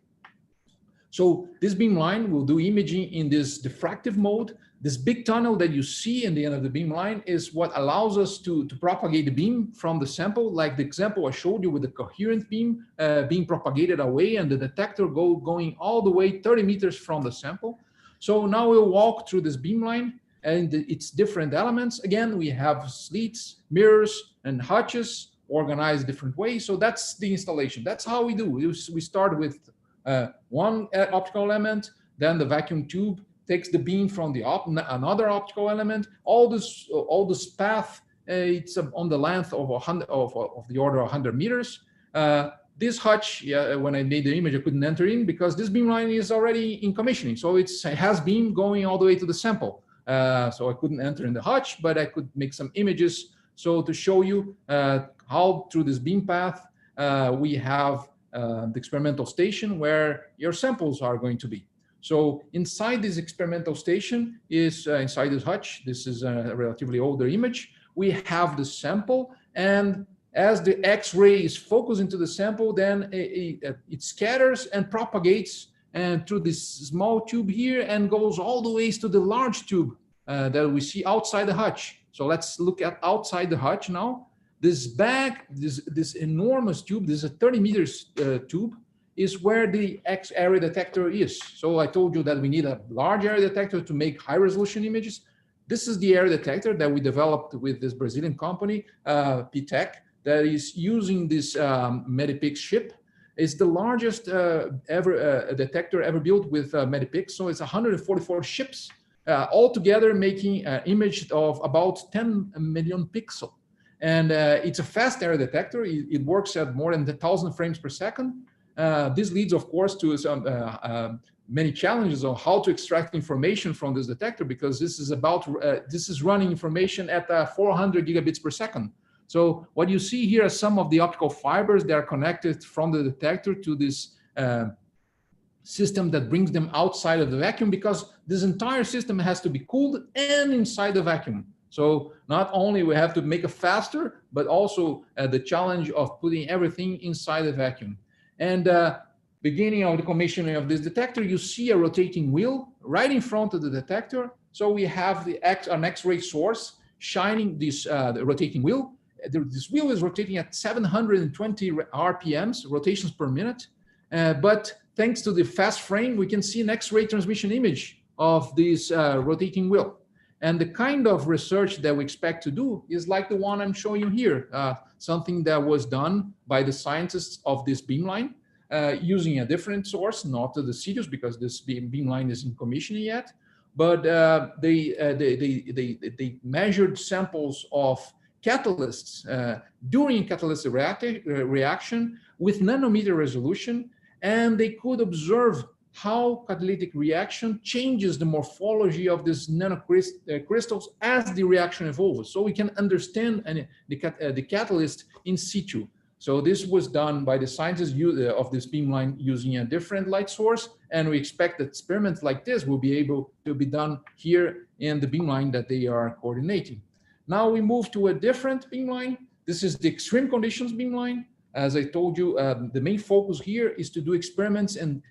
So this beamline will do imaging in this diffractive mode. This big tunnel that you see in the end of the beamline is what allows us to propagate the beam from the sample, like the example I showed you with the coherent beam being propagated away and the detector going all the way 30 meters from the sample. So now we'll walk through this beamline and its different elements. Again, we have slits, mirrors, and hutches organized different ways. So that's the installation. That's how we do. We start with one optical element, then the vacuum tube takes the beam from the another optical element. All this path, it's on the length of the order of 100 meters. This hutch, when I made the image, I couldn't enter in because this beamline is already in commissioning. So it has beam going all the way to the sample. So I couldn't enter in the hutch, but I could make some images. So to show you how through this beam path, we have the experimental station where your samples are going to be. So inside this experimental station is inside this hutch. This is a relatively older image. We have the sample, and as the X-ray is focused into the sample, then it scatters and propagates and through this small tube here and goes all the way to the large tube that we see outside the hutch. So let's look at outside the hutch now. This bag, this enormous tube, this is a 30 meters tube, is where the X-area detector is. So I told you that we need a large area detector to make high resolution images. This is the area detector that we developed with this Brazilian company, PTEC, that is using this Medipix chip. It's the largest detector ever built with Medipix. So it's 144 chips all together making an image of about 10 million pixels. And it's a fast area detector. It works at more than 1,000 frames per second. This leads, of course, to some many challenges on how to extract information from this detector, because this is running information at 400 gigabits per second. So what you see here are some of the optical fibers that are connected from the detector to this system that brings them outside of the vacuum, because this entire system has to be cooled and inside the vacuum. So not only we have to make it faster, but also the challenge of putting everything inside the vacuum. And beginning of the commissioning of this detector, you see a rotating wheel right in front of the detector. So we have an X-ray source shining this the rotating wheel. This wheel is rotating at 720 RPMs, rotations per minute. But thanks to the fast frame, we can see an X-ray transmission image of this rotating wheel. And the kind of research that we expect to do is like the one I'm showing you here, something that was done by the scientists of this beamline using a different source, not the Sirius, because this beamline isn't commissioning yet. But they measured samples of catalysts during catalytic reaction with nanometer resolution, and they could observe how catalytic reaction changes the morphology of these nanocrystals as the reaction evolves. So we can understand the catalyst in situ. So this was done by the scientists of this beamline using a different light source, and we expect that experiments like this will be able to be done here in the beamline that they are coordinating. Now we move to a different beamline. This is the extreme conditions beamline. As I told you, the main focus here is to do experiments and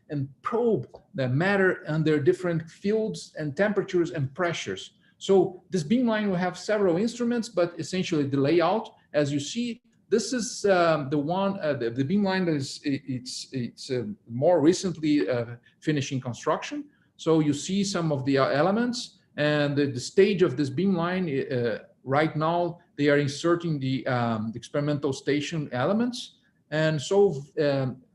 probe the matter under different fields and temperatures and pressures. So this beamline will have several instruments, but essentially the layout, as you see, This is the one, the beamline that is it's more recently finishing construction. So you see some of the elements, and the stage of this beamline right now they are inserting the experimental station elements, and so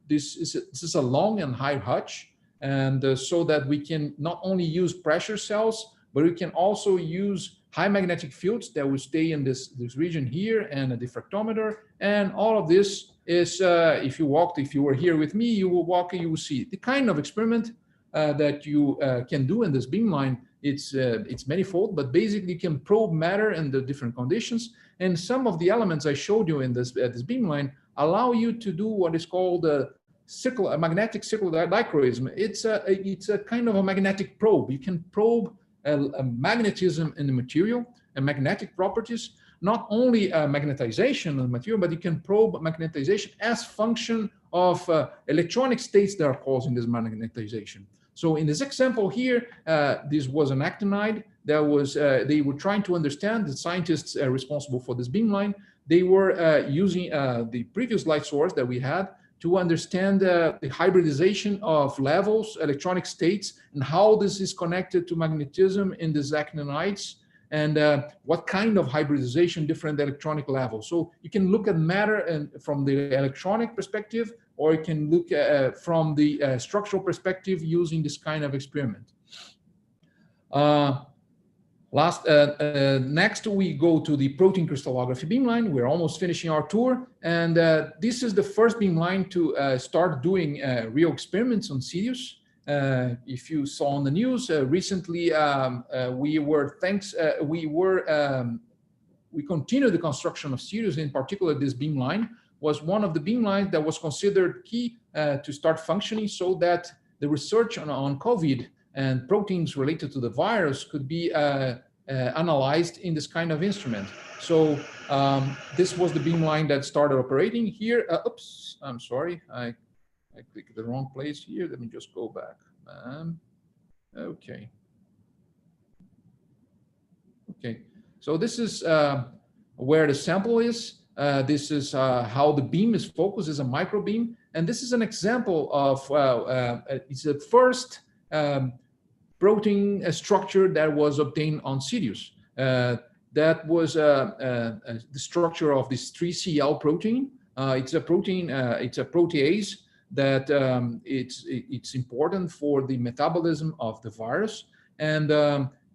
this is a long and high hutch, and so that we can not only use pressure cells, but we can also use high magnetic fields that will stay in this region here, and a diffractometer. And all of this is, if you were here with me, you will see the kind of experiment that you can do in this beamline. It's manifold, but basically you can probe matter in the different conditions. And some of the elements I showed you in this beamline allow you to do what is called a magnetic circular dichroism. It's a kind of a magnetic probe. You can probe a magnetism in the material and magnetic properties, not only magnetization of the material, but you can probe magnetization as function of electronic states that are causing this magnetization. So in this example here, this was an actinide that was, they were trying to understand, the scientists responsible for this beamline, they were using the previous light source that we had to understand the hybridization of levels, electronic states, and how this is connected to magnetism in these actinides, and what kind of hybridization different electronic levels. So you can look at matter and from the electronic perspective, or you can look from the structural perspective using this kind of experiment. Next, we go to the protein crystallography beamline. We're almost finishing our tour, and this is the first beamline to start doing real experiments on Sirius. If you saw on the news recently, we continued the construction of Sirius. In particular, this beamline was one of the beamlines that was considered key to start functioning, so that the research on COVID and proteins related to the virus could be analyzed in this kind of instrument. So this was the beamline that started operating here. Oops, I'm sorry, I clicked the wrong place here. Let me just go back. Okay. So this is where the sample is. This is how the beam is focused, is a micro beam. And this is an example of, it's the first protein structure that was obtained on Sirius. That was the structure of this 3CL protein. It's a protein, it's a protease that it's important for the metabolism of the virus. And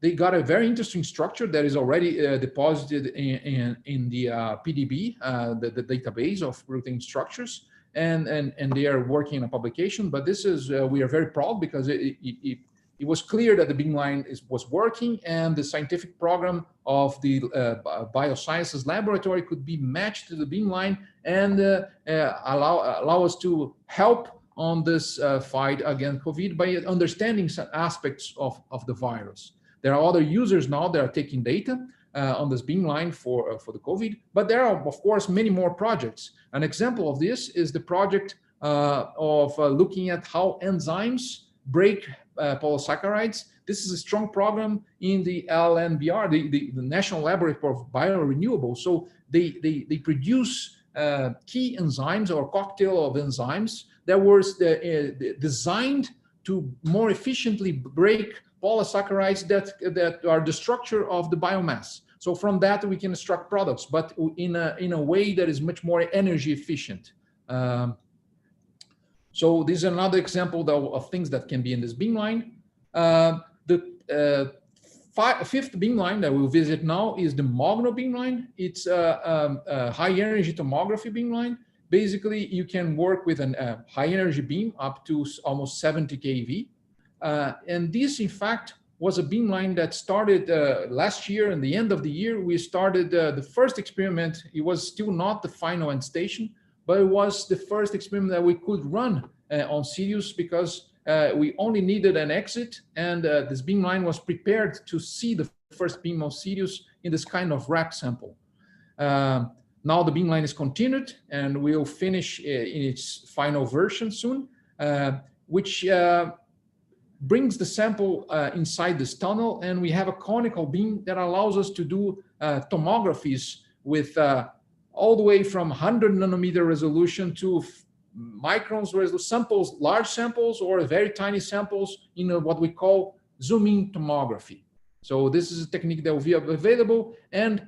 they got a very interesting structure that is already deposited in the PDB, the database of protein structures. And they are working on a publication, but this is, we are very proud because it was clear that the beamline was working, and the scientific program of the biosciences laboratory could be matched to the beamline and allow us to help on this fight against COVID by understanding some aspects of the virus. There are other users now that are taking data on this beamline for the COVID, but there are, of course, many more projects. An example of this is the project of looking at how enzymes break polysaccharides. This is a strong program in the LNBR, the National Laboratory for Biorenewables. So they produce key enzymes or cocktail of enzymes that were designed to more efficiently break polysaccharides that are the structure of the biomass. So from that we can extract products, but in a way that is much more energy efficient. So this is another example of things that can be in this beamline. The fifth beamline that we'll visit now is the Magno Beamline. It's a high energy tomography beamline. Basically, you can work with a high energy beam up to almost 70 keV. And this, in fact, was a beamline that started last year. And the end of the year, we started the first experiment. It was still not the final end station, but it was the first experiment that we could run on Sirius because we only needed an exit, and this beamline was prepared to see the first beam of Sirius in this kind of rack sample. Now the beamline is continued, and we'll finish in its final version soon, which brings the sample inside this tunnel, and we have a conical beam that allows us to do tomographies with all the way from 100 nanometer resolution to microns resolution samples, large samples or very tiny samples in what we call zoom-in tomography. So this is a technique that will be available, and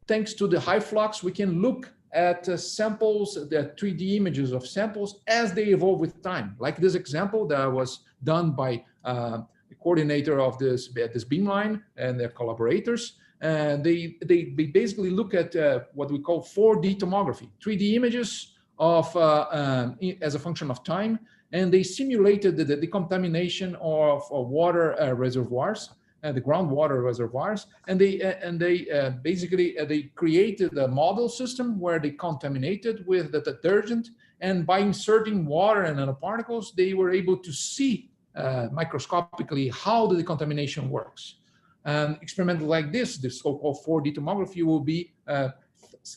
thanks to the high flux, we can look at samples, the 3D images of samples as they evolve with time. Like this example that was done by the coordinator of this beamline and their collaborators. And they basically look at what we call 4D tomography, 3D images of as a function of time, and they simulated the decontamination of water reservoirs, the groundwater reservoirs, and they basically they created a model system where they contaminated with the detergent, and by inserting water and nanoparticles, they were able to see microscopically how the decontamination works. And experiments like this so-called 4D tomography, will be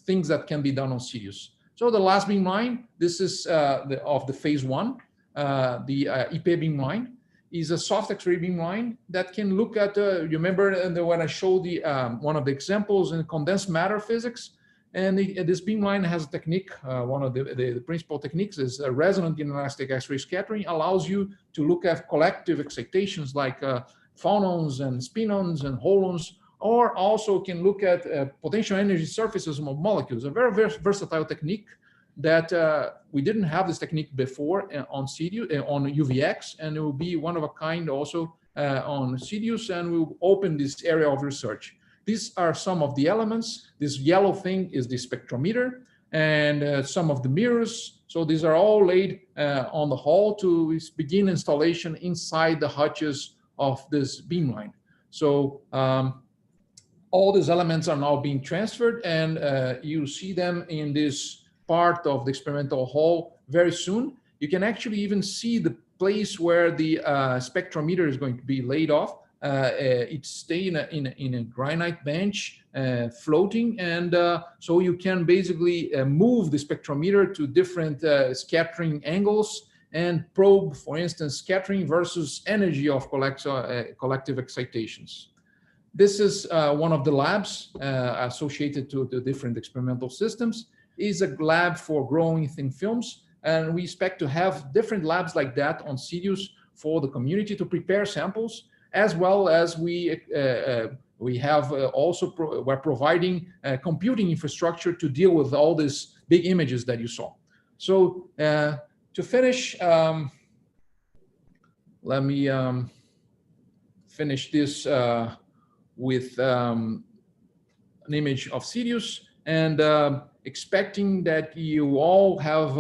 things that can be done on Sirius. So the last beamline, this is of the phase 1, the IP beamline, is a soft X-ray beamline that can look at, you remember when I showed the one of the examples in condensed matter physics, and this beamline has a technique, one of the principal techniques is resonant inelastic X-ray scattering, allows you to look at collective excitations like phonons and spinons and holons, or also can look at potential energy surfaces of molecules, a very, very versatile technique that we didn't have this technique before on Sirius, on UVX, and it will be one of a kind also on Sirius, and we'll open this area of research. These are some of the elements. This yellow thing is the spectrometer, and some of the mirrors. So these are all laid on the hull to begin installation inside the hutches of this beamline. So all these elements are now being transferred, and you see them in this part of the experimental hall very soon. You can actually even see the place where the spectrometer is going to be laid off. It's staying in a granite bench, floating, and so you can basically move the spectrometer to different scattering angles and probe, for instance, scattering versus energy of collective excitations. This is one of the labs associated to the different experimental systems. Is a lab for growing thin films, and we expect to have different labs like that on Sirius for the community to prepare samples, as well as we have we're providing computing infrastructure to deal with all these big images that you saw. So to finish, let me finish this with an image of Sirius, and expecting that you all have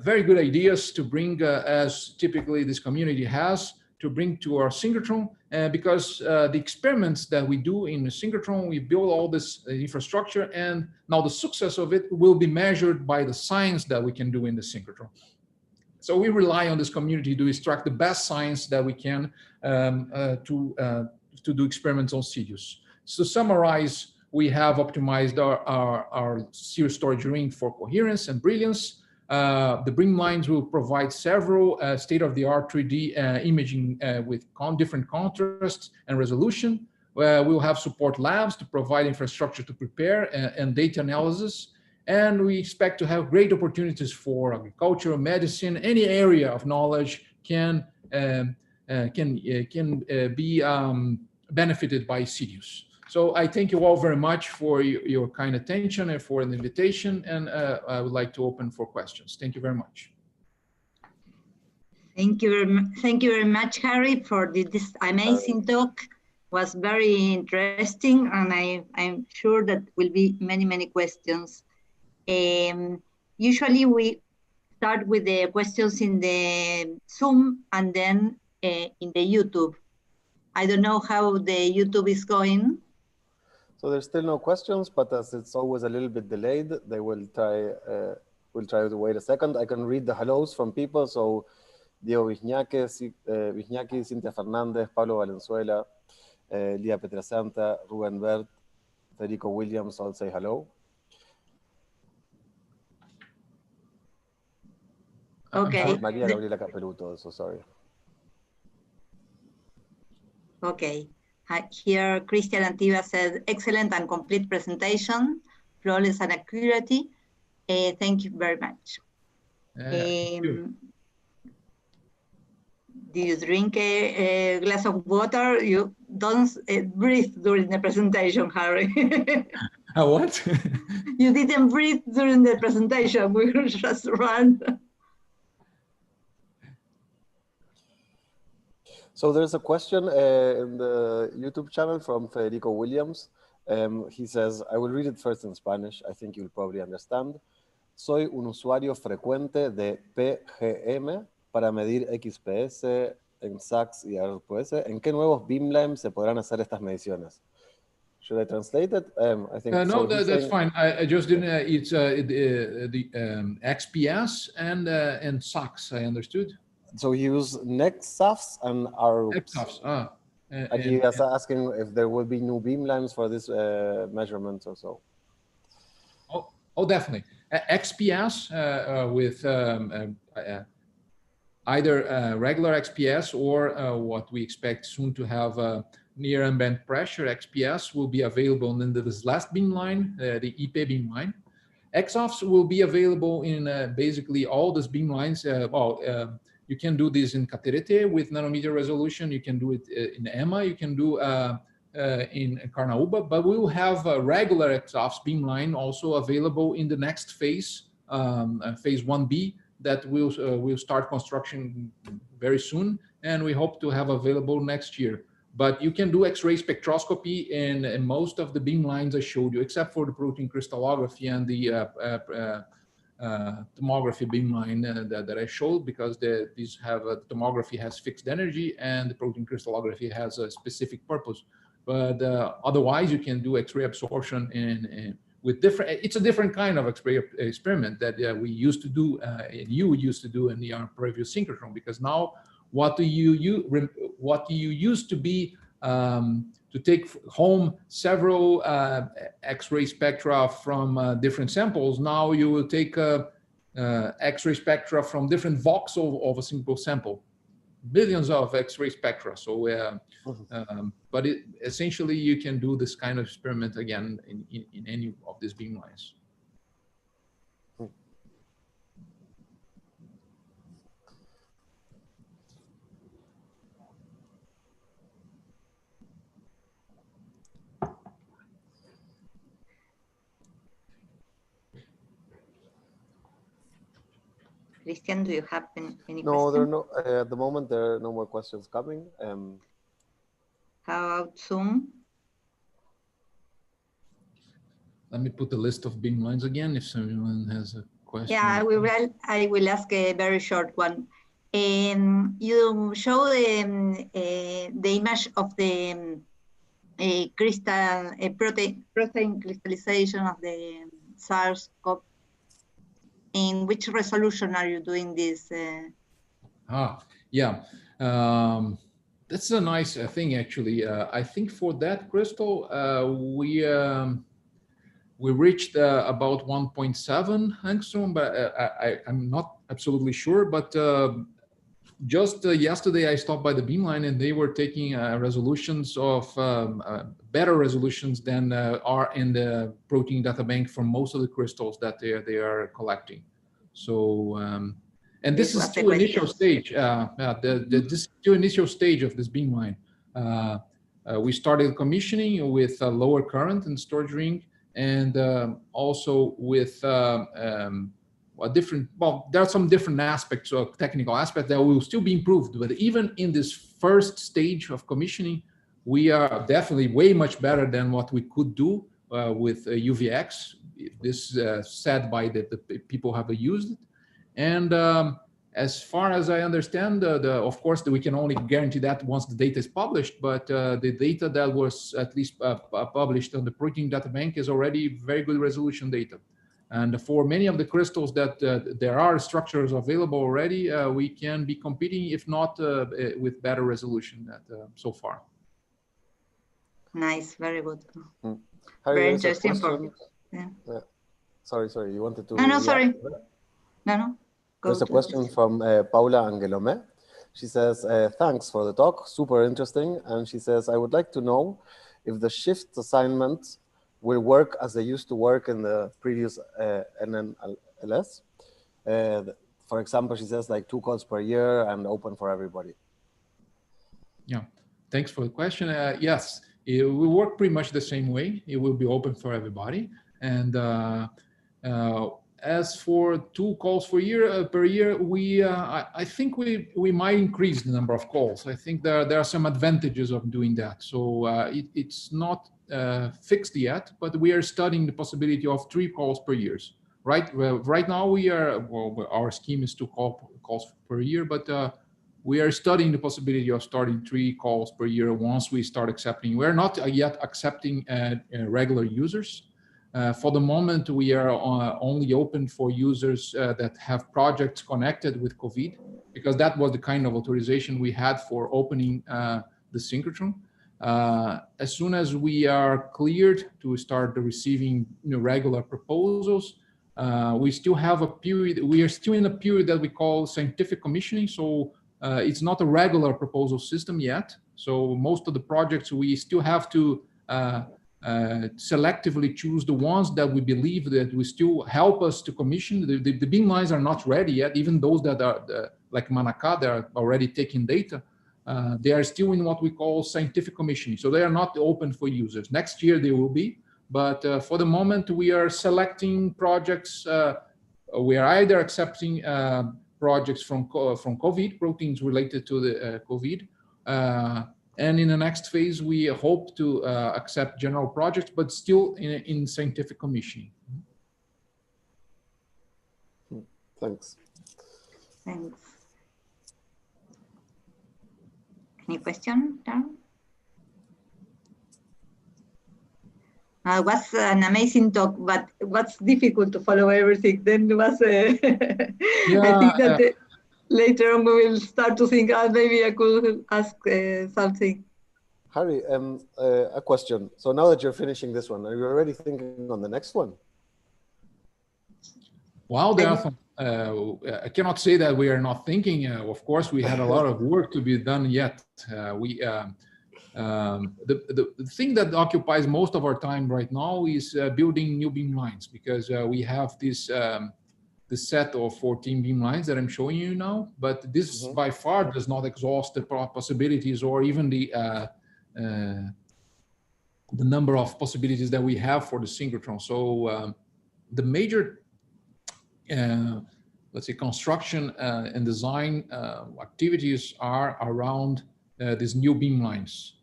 very good ideas to bring, as typically this community has, to bring to our Synchrotron, because the experiments that we do in the Synchrotron, we build all this infrastructure, and now the success of it will be measured by the science that we can do in the Synchrotron. So we rely on this community to extract the best science that we can to do experiments on Sirius. So to summarize, we have optimized our Sirius storage ring for coherence and brilliance. The beamlines will provide several state-of-the-art 3D imaging with different contrast and resolution. We'll have support labs to provide infrastructure to prepare and data analysis. And we expect to have great opportunities for agriculture, medicine, any area of knowledge can be benefited by Sirius. So I thank you all very much for your kind attention and for the invitation, and I would like to open for questions. Thank you very much. Thank you very much, Harry, for this amazing talk. It was very interesting, and I'm sure that will be many, many questions. Usually we start with the questions in the Zoom and then in the YouTube. I don't know how the YouTube is going. So there's still no questions, but as it's always a little bit delayed, they will try. We'll try to wait a second. I can read the hellos from people. So Diego Viñaki, Cintia Fernández, Pablo Valenzuela, Lía Petrasanta, Ruben Bert, Federico Williams all say hello. Okay. María Gabriela Capeluto, so sorry. Okay. Here, Christian Antiva said, excellent and complete presentation. flawless and accuracy. Thank you very much. Do you drink a glass of water? You don't breathe during the presentation, Harry. What? You didn't breathe during the presentation. We just ran. So there's a question in the YouTube channel from Federico Williams. He says, I will read it first in Spanish. I think you'll probably understand. Soy un usuario frecuente de PGM para medir XPS en SAX y RPS. ¿En qué nuevos beamlines se podrán hacer estas mediciones? Should I translate it? I think no, that's fine. I just didn't. It's the XPS and SAX. I understood. So he used NEXAFs and RUPs. XPS. And he was asking if there will be new beamlines for this measurements or so. Oh, definitely. XPS with either regular XPS or what we expect soon to have near ambient pressure XPS will be available in this last beamline, the EP beamline. XOFs will be available in basically all these beamlines. You can do this in Caterete with nanometer resolution. You can do it in EMA. You can do in Carnaúba, but we will have a regular XOFs beamline also available in the next phase, phase 1B, that will start construction very soon, and we hope to have available next year. But you can do X-ray spectroscopy in most of the beamlines I showed you, except for the protein crystallography and the tomography beamline that I showed, because these have tomography has fixed energy and the protein crystallography has a specific purpose. But otherwise, you can do X-ray absorption with different. It's a different kind of X-ray experiment that we used to do, and you used to do in the previous synchrotron. Because now, what you used to be to take home several X-ray spectra from different samples. Now you will take X-ray spectra from different voxels of a single sample, billions of X-ray spectra. So, but essentially you can do this kind of experiment again in any of these beamlines. Christian, do you have any questions? No, there are no. At the moment, there are no more questions coming. How about Zoom? Let me put the list of beamlines again if someone has a question. Yeah, I will ask a very short one. You show the image of the protein crystallization of the SARS-CoV. In which resolution are you doing this? Yeah. That's a nice thing, actually. I think for that crystal, we reached about 1.7 angstrom, but I'm not absolutely sure. But just yesterday, I stopped by the beamline, and they were taking resolutions of better resolutions than are in the protein data bank for most of the crystals that they are collecting. So, and this is still initial stage. This is still initial stage of this beamline. We started commissioning with a lower current and storage ring, and also with a different. Well, there are some different aspects of technical aspects that will still be improved. But even in this first stage of commissioning, we are definitely way much better than what we could do with UVX. This said by the people who have used it. And as far as I understand, of course, we can only guarantee that once the data is published, but the data that was at least published on the protein data bank is already very good resolution data. And for many of the crystals that there are structures available already, we can be competing, if not with better resolution so far. Nice, very good. Very interesting. Yeah. Sorry, you wanted to... No, sorry. No. There's a question from Paula Angelome. She says, thanks for the talk, super interesting. And she says, I would like to know if the shift assignment will work as they used to work in the previous LNLS. For example, she says like 2 calls per year and open for everybody. Yeah, thanks for the question. Yes, it will work pretty much the same way. It will be open for everybody. And as for 2 calls per year, I think we might increase the number of calls. I think there are some advantages of doing that. So it's not fixed yet, but we are studying the possibility of 3 calls per year. Right. Well, right now our scheme is 2 calls per year, but we are studying the possibility of starting 3 calls per year once we start accepting. We're not yet accepting regular users. For the moment, we are only open for users that have projects connected with COVID, because that was the kind of authorization we had for opening the synchrotron. As soon as we are cleared to start receiving regular proposals, we still have a period. We are still in a period that we call scientific commissioning. So it's not a regular proposal system yet. So most of the projects we still have to selectively choose the ones that we believe that will still help us to commission. The beamlines are not ready yet. Even those that are like Manaka, they are already taking data. They are still in what we call scientific commissioning. So they are not open for users. Next year they will be. But for the moment, we are selecting projects. We are either accepting projects from COVID, proteins related to the COVID. And in the next phase, we hope to accept general projects, but still in scientific commissioning. Thanks. Thanks. Any question, Darren? It was an amazing talk, but what's difficult to follow everything. Then it was, I think that later on we will start to think, maybe I could ask something. Harry, a question. So now that you're finishing this one, are you already thinking on the next one? Well, there are some, I cannot say that we are not thinking. Of course, we had a lot of work to be done yet. The thing that occupies most of our time right now is building new beamlines, because we have this set of 14 beamlines that I'm showing you now, but this by far does not exhaust the possibilities or even the number of possibilities that we have for the synchrotron. So the major let's say construction and design activities are around these new beamlines.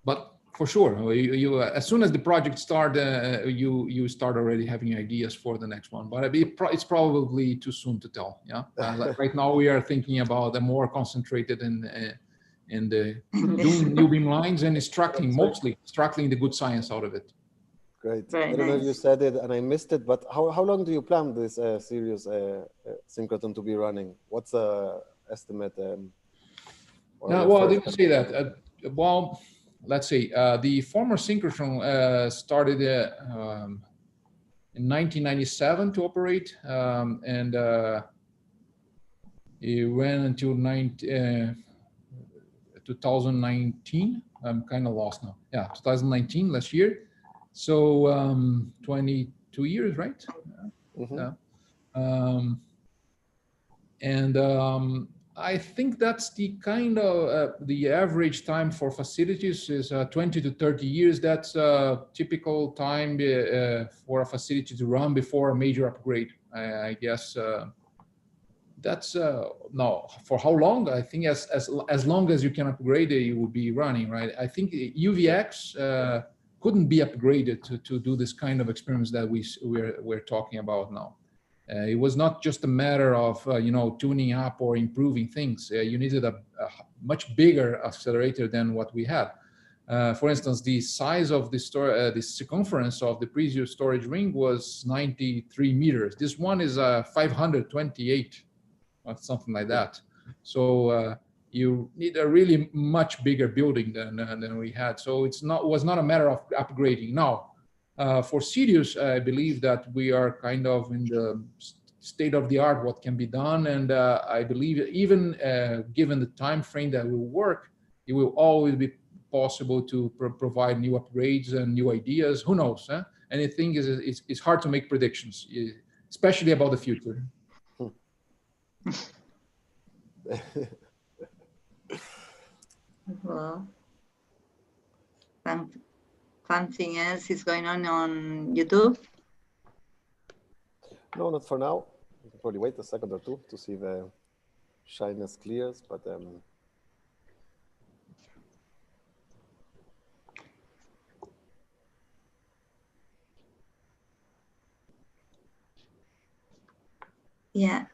But for sure, you as soon as the project start, you start already having ideas for the next one. But it's probably too soon to tell. Yeah, like right now we are thinking about a more concentrated in the doing new beamlines and mostly extracting the good science out of it. Great. Very I don't know if nice. you said it and I missed it, but how long do you plan this Sirius synchrotron to be running? What's the estimate? Well, I didn't say that. Well, let's see. The former synchrotron started in 1997 to operate, and it ran until 2019. I'm kind of lost now. Yeah, 2019, last year. So 22 years, right? Yeah. I think that's the kind of the average time for facilities is 20 to 30 years. That's a typical time for a facility to run before a major upgrade. I guess that's no, for how long? I think as long as you can upgrade it, you will be running, right? I think UVX couldn't be upgraded to do this kind of experiments that we're talking about now. It was not just a matter of tuning up or improving things. You needed a much bigger accelerator than what we had. For instance, the size of the the circumference of the previous storage ring was 93 meters. This one is 528, or something like that. So you need a really much bigger building than we had. So was not a matter of upgrading. Now, for Sirius, I believe that we are kind of in the state of the art what can be done, and I believe even given the time frame that will work, it will always be possible to provide new upgrades and new ideas. Who knows? Huh? Anything is hard to make predictions, especially about the future. Well, something else is going on YouTube? No, not for now. We can probably wait a second or two to see if the shyness clears, but yeah.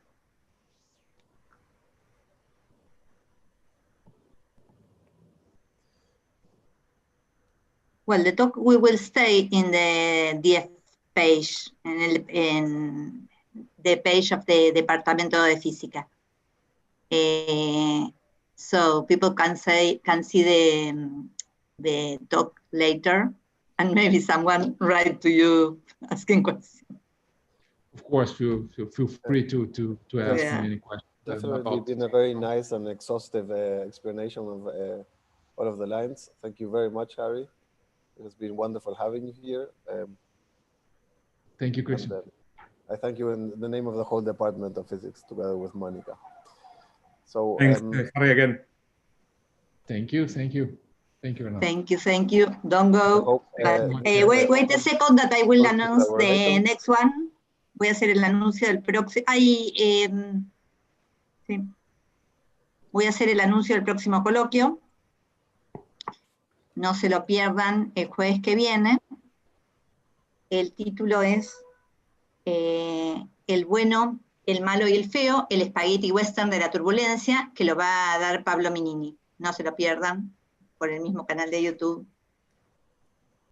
Well, the talk, we will stay in the DF page, in the page of the Departamento de Física. So people can see the talk later, and maybe someone write to you asking questions. Of course, feel free to ask me any questions. Definitely been a very nice and exhaustive explanation of all of the lines. Thank you very much, Harry. It has been wonderful having you here. Thank you, Christian. I thank you in the name of the whole Department of Physics, together with Monica. So thanks, Harry, again. Thank you, thank you. Thank you, Renato. Thank you. Don't go. Wait a second that I will announce the next one. Voy a hacer el anuncio del próximo. Sí. Voy a hacer el anuncio del próximo coloquio. No se lo pierdan el jueves que viene. El título es El bueno, el malo y el feo, el spaghetti western de la turbulencia, que lo va a dar Pablo Minini. No se lo pierdan por el mismo canal de YouTube.